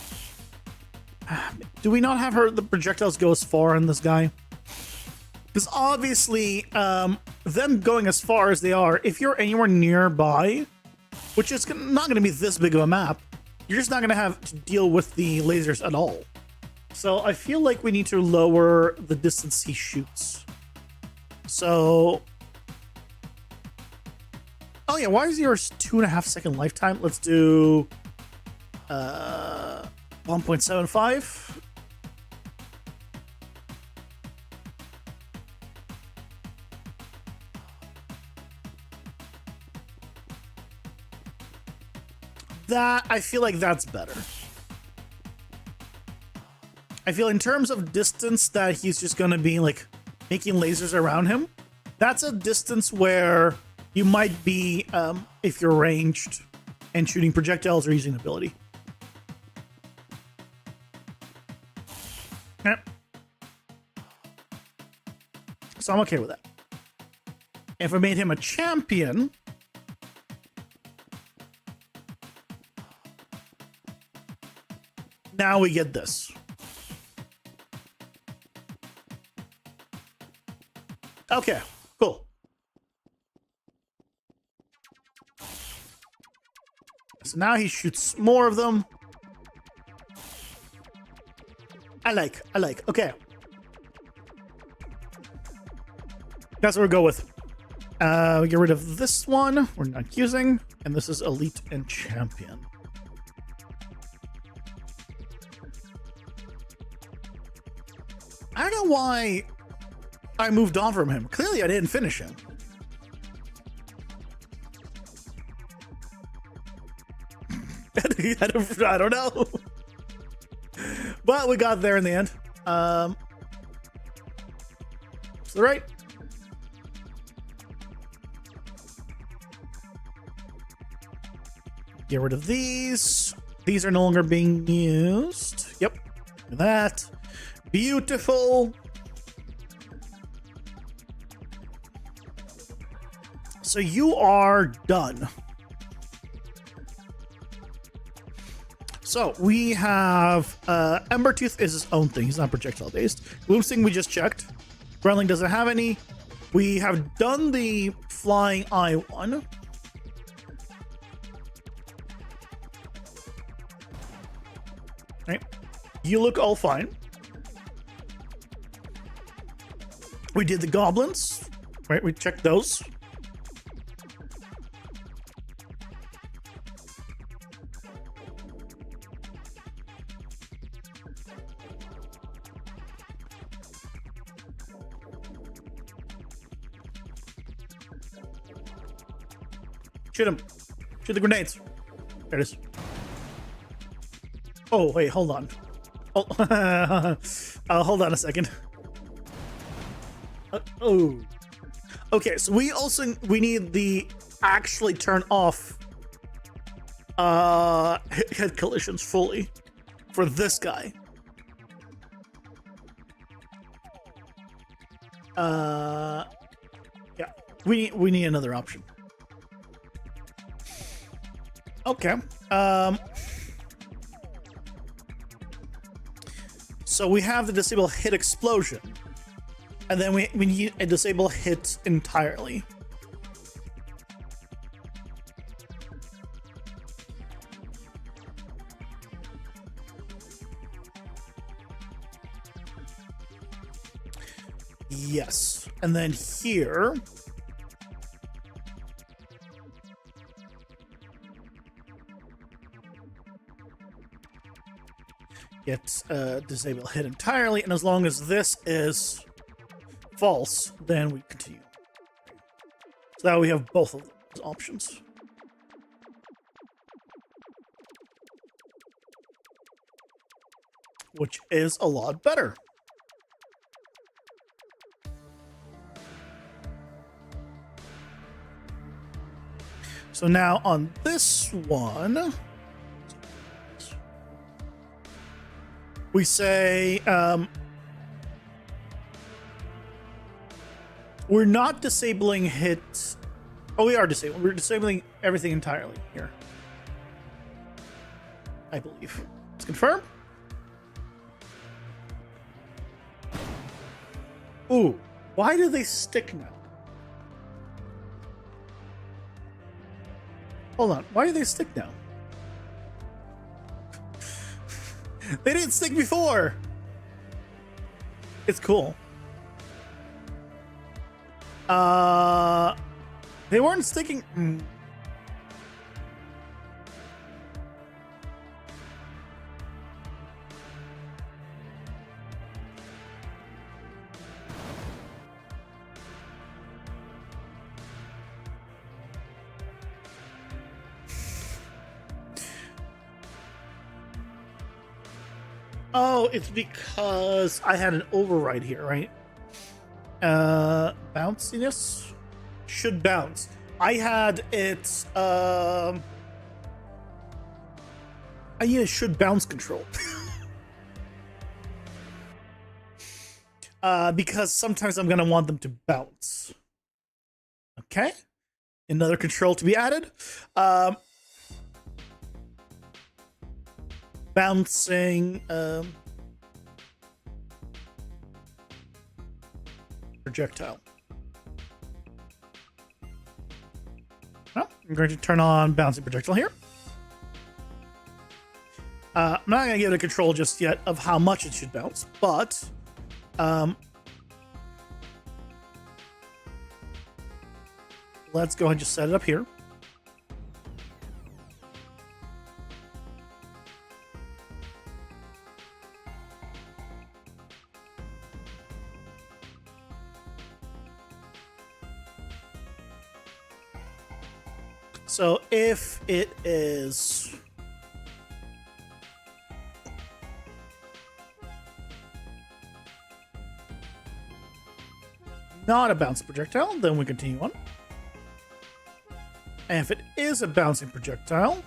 do we not have the projectiles go as far in this guy? Because obviously, them going as far as they are, if you're anywhere nearby, which is not going to be this big of a map, you're just not going to have to deal with the lasers at all. So I feel like we need to lower the distance he shoots. So... Oh yeah, why is yours 2.5 second lifetime? Let's do 1.75. That, I feel like that's better. I feel in terms of distance that he's just going to be like making lasers around him. That's a distance where you might be if you're ranged and shooting projectiles or using an ability. Yep. So I'm okay with that. If I made him a champion, now we get this. Okay, cool. So now he shoots more of them. I like. Okay. That's what we'll go with. We get rid of this one. We're not using. And this is Elite and Champion. I don't know why I moved on from him. Clearly, I didn't finish him. I don't know. But we got there in the end. So right. Get rid of these. These are no longer being used. Yep. Look at that. Beautiful. So you are done. So we have Embertooth is his own thing. He's not projectile based. Gloomsting we just checked. Gremlin doesn't have any. We have done the Flying Eye one. Right. You look all fine. We did the goblins. Right, we checked those. Shoot him. Shoot the grenades. There it is. Oh, wait, hold on. Oh, hold on a second. Oh. Okay, so we need the actually turn off head collisions fully for this guy. Yeah, we need another option. Okay. So we have the disable hit explosion. And then we need a disable hit entirely. Yes. And then here... get disable hit entirely, and as long as this is false, then we continue. So now we have both of those options. Which is a lot better. So now on this one... we say we're not disabling hit. Oh, we are disabling. We're disabling everything entirely here, I believe. Let's confirm. Ooh, why do they stick now? Hold on, why do they stick now? They didn't stick before. It's cool. They weren't sticking. Oh, it's because I had an override here, right? Bounciness should bounce. I had it. I need a should bounce control. Because sometimes I'm gonna want them to bounce. Okay, another control to be added. Bouncing. Projectile. Well, I'm going to turn on bouncing projectile here. I'm not going to give it a control just yet of how much it should bounce, but let's go ahead and just set it up here. So if it is not a bouncing projectile, then we continue on. And if it is a bouncing projectile,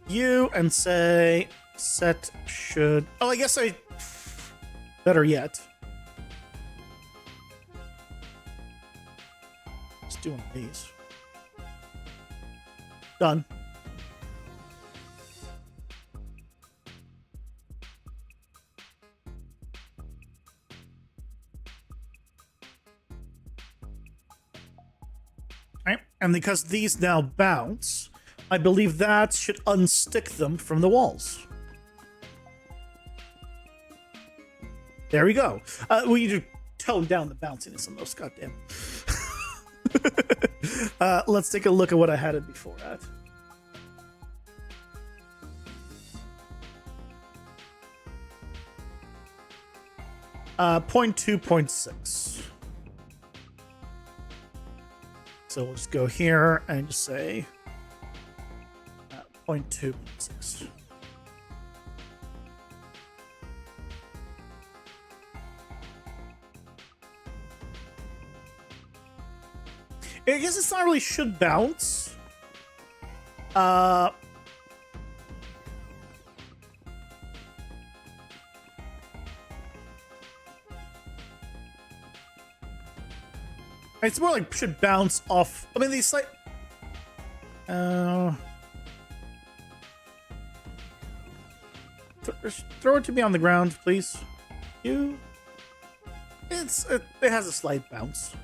you and say set should. Oh, I guess I. Better yet. Let's do one of these. Done. Right. And because these now bounce, I believe that should unstick them from the walls. There we go. We need to tone down the bounciness on those, goddamn. Let's take a look at what I had it before at. Point 2.6. So we'll just go here and just say 0.2.6. I guess it's not really should bounce. It's more like should bounce off. I mean, these like. Throw it to me on the ground, please. It has a slight bounce.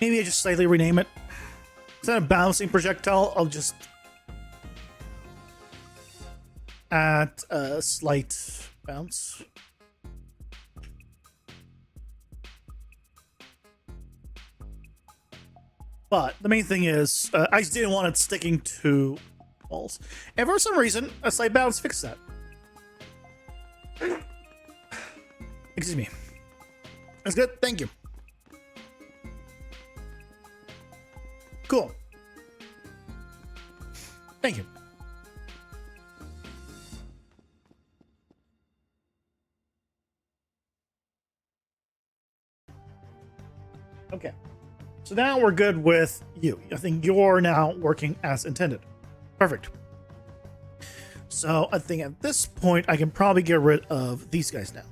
Maybe I just slightly rename it. Instead of bouncing projectile, I'll just add a slight bounce. But the main thing is, I just didn't want it sticking to walls. And for some reason, a slight bounce fixed that. Excuse me. That's good. Thank you. Cool. Thank you. Okay. So now we're good with you. I think you're now working as intended. Perfect. So I think at this point, I can probably get rid of these guys now.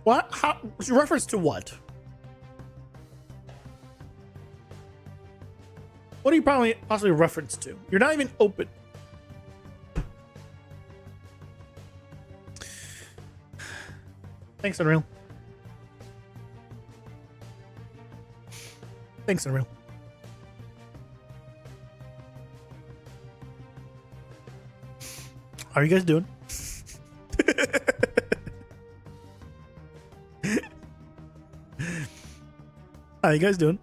What? How? Reference to what? What are you probably possibly reference to? You're not even open. Thanks, Unreal. Thanks, Unreal. How are you guys doing? How you guys doing?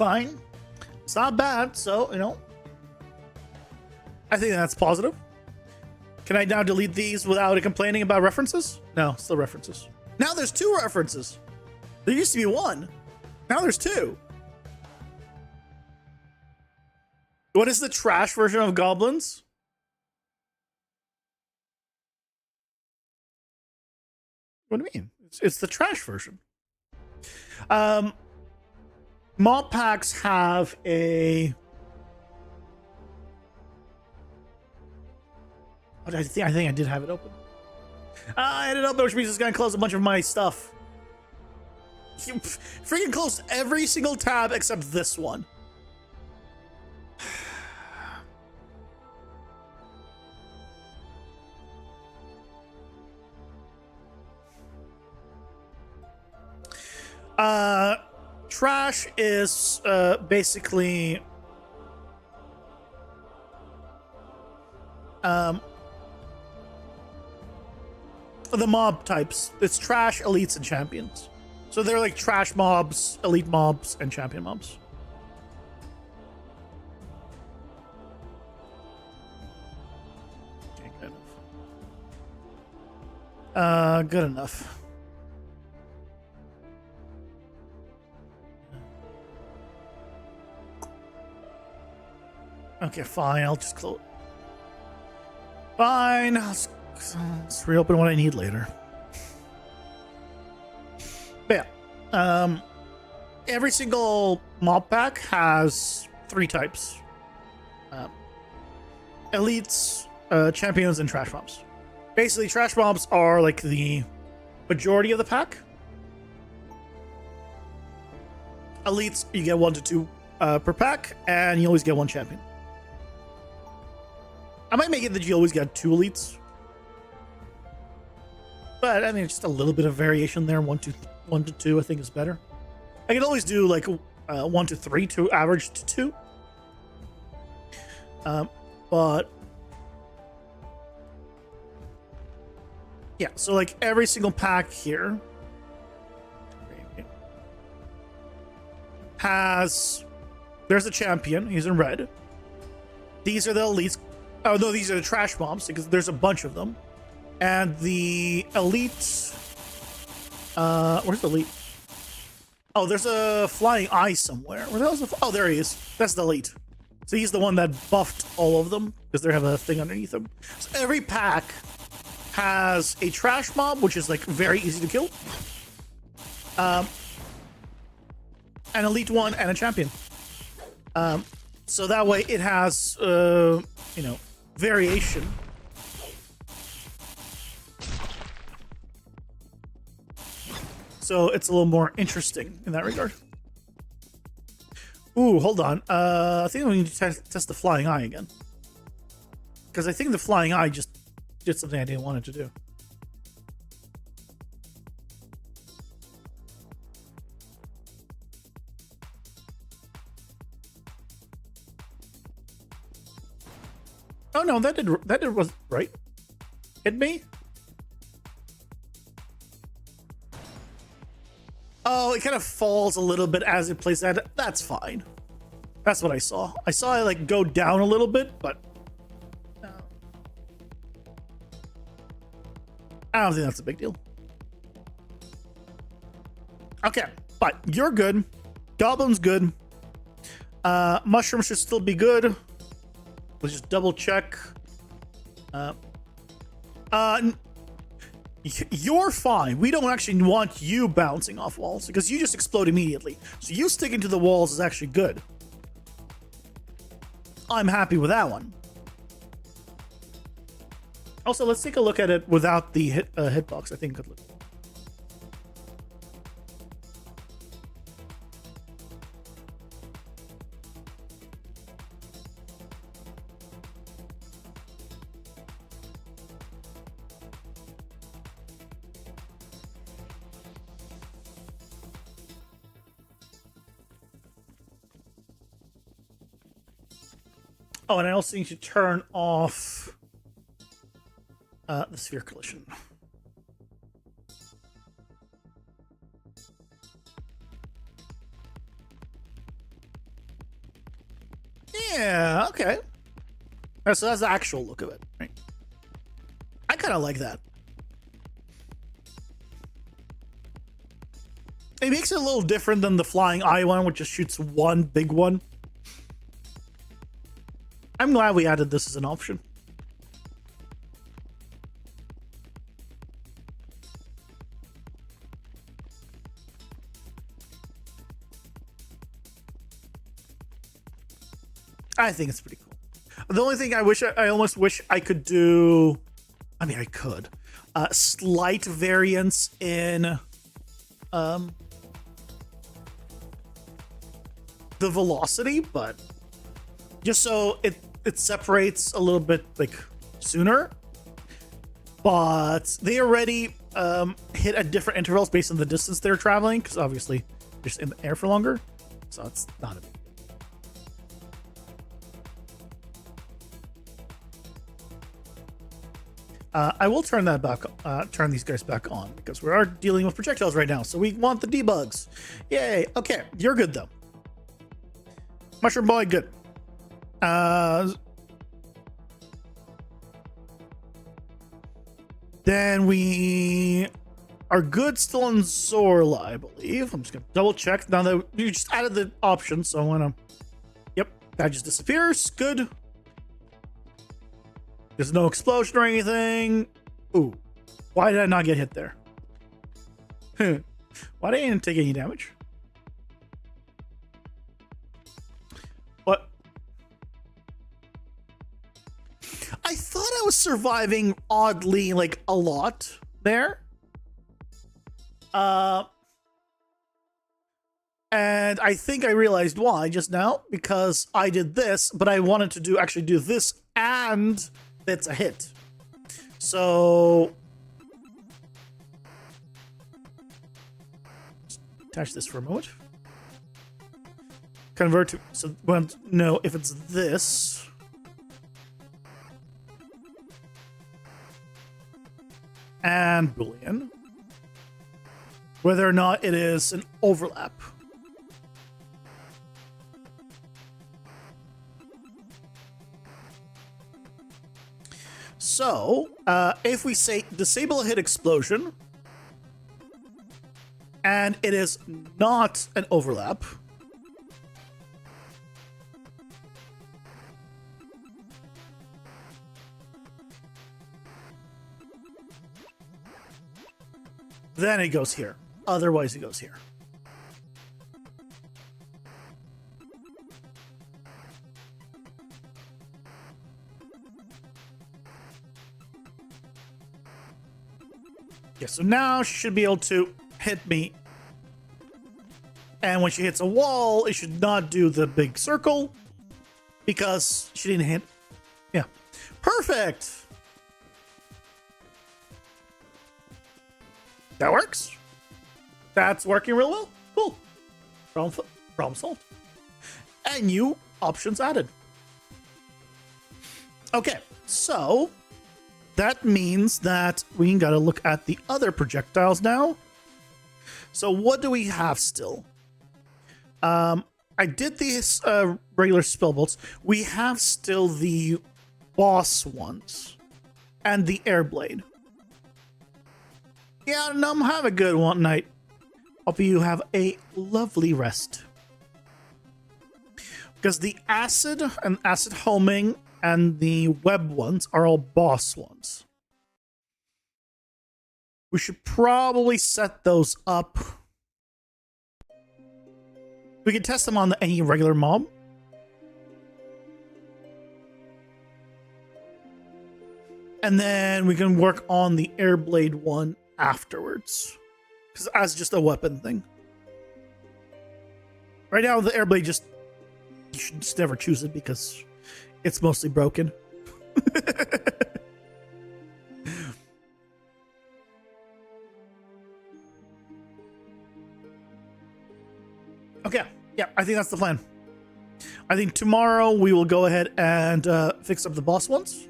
fine. It's not bad, so, you know, I think that's positive. Can I now delete these without complaining about references? No, still references. Now there's 2 references. There used to be 1. Now there's 2. What is the trash version of goblins? What do you mean? It's the trash version. Mob packs have a... I think I did have it open. I had it open, which means it's gonna close a bunch of my stuff. You freaking closed every single tab except this one. Trash is basically the mob types. It's trash, elites, and champions. So they're like trash mobs, elite mobs, and champion mobs. Okay, good enough. Good enough. Okay, fine. I'll just close. Fine. Let's reopen what I need later. But yeah, every single mob pack has 3 types: elites, champions, and trash mobs. Basically, trash mobs are like the majority of the pack. Elites, you get 1 to 2 per pack, and you always get 1 champion. I might make it that you always get 2 elites. But I mean, just a little bit of variation there. 1 to 2, I think is better. I can always do like 1 to 3 to average to 2. But yeah, so like every single pack here has, there's a champion. He's in red. These are the elites. Oh no, these are the trash mobs because there's a bunch of them. And the elite, where's the elite? Oh, there's a flying eye somewhere. Where the hell's the? Oh, there he is. That's the elite. So he's the one that buffed all of them because they have a thing underneath them. So every pack has a trash mob, which is like very easy to kill. An elite one and a champion. So that way it has, you know, variation. So it's a little more interesting in that regard. Ooh, hold on. I think we need to test the flying eye again. Because I think the flying eye just did something I didn't want it to do. Oh no, that was right. Hit me? Oh, it kind of falls a little bit as it plays that. That's fine. That's what I saw. I saw it like go down a little bit, but I don't think that's a big deal. Okay, but you're good. Goblin's good. Mushroom should still be good. Let's just double check. You're fine. We don't actually want you bouncing off walls because you just explode immediately. So you sticking to the walls is actually good. I'm happy with that one. Also, let's take a look at it without the hitbox. I think it could look. Oh, and I also need to turn off the sphere collision. Yeah, okay. So that's the actual look of it, right? I kind of like that. It makes it a little different than the flying eye one, which just shoots one big one. I'm glad we added this as an option. I think it's pretty cool. The only thing I almost wish I could do, I mean, I could, slight variance in, the velocity, but just so it separates a little bit like sooner. But they already hit at different intervals based on the distance they're traveling, because obviously they're just in the air for longer, so it's not a big. I will turn that back, turn these guys back on, because we are dealing with projectiles right now, so we want the debugs. Yay! Okay, you're good though. Mushroom boy, good. Then we are good still on Zorla, I believe. I'm just gonna double check now that you just added the option, so I'm gonna. Yep, that just disappears. Good. There's no explosion or anything. Ooh, why did I not get hit there? Why did I even take any damage? What? I thought I was surviving oddly, like a lot there. And I think I realized why just now, because I did this, but I wanted to actually do this, and it's a hit. So just attach this for a moment. Convert to, so well, no, if it's this. And Boolean. Whether or not it is an overlap. So, if we say disable a hit explosion, and it is not an overlap, then it goes here. Otherwise, it goes here. Yeah, so now she should be able to hit me. And when she hits a wall, it should not do the big circle because she didn't hit. Yeah. Perfect. That works. That's working real well. Cool. Problem solved. And new options added. Okay, so that means that we gotta look at the other projectiles now. So what do we have still? I did these regular spell bolts. We have still the boss ones and the air blade. Yeah, Num, have a good one night. Hope you have a lovely rest. Because the acid and acid homing and the web ones are all boss ones. We should probably set those up. We can test them on any regular mob. And then we can work on the Airblade one afterwards. Because as just a weapon thing. Right now, the Airblade just... You should just never choose it because it's mostly broken. Okay, yeah, I think that's the plan. I think tomorrow we will go ahead and fix up the boss ones.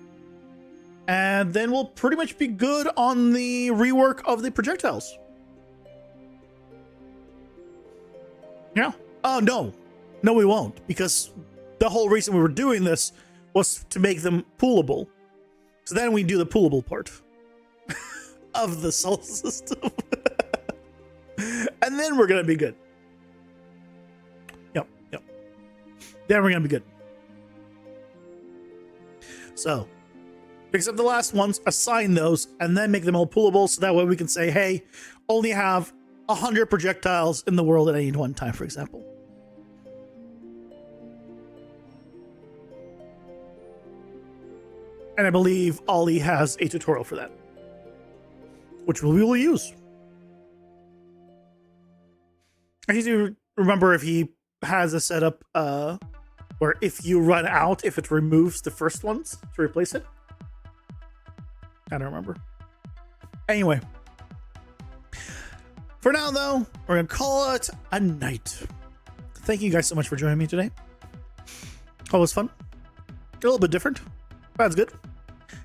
And then we'll pretty much be good on the rework of the projectiles. Yeah. Oh, no. No, we won't. Because the whole reason we were doing this was to make them poolable. So then we do the poolable part of the soul system. And then we're going to be good. Yep. Then we're going to be good. So, fix up the last ones, assign those, and then make them all poolable so that way we can say, hey, only have 100 projectiles in the world at any one time, for example. And I believe Ollie has a tutorial for that, which we will use. I need to remember if he has a setup where if you run out, if it removes the first ones to replace it. I don't remember. Anyway. For now, though, we're going to call it a night. Thank you guys so much for joining me today. Oh, it was fun. A little bit different. That's good.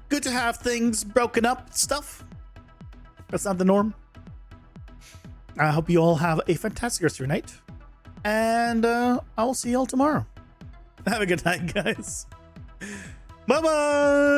Good to have things broken up stuff. That's not the norm. I hope you all have a fantastic rest of your night. And I will see you all tomorrow. Have a good night, guys. Bye-bye.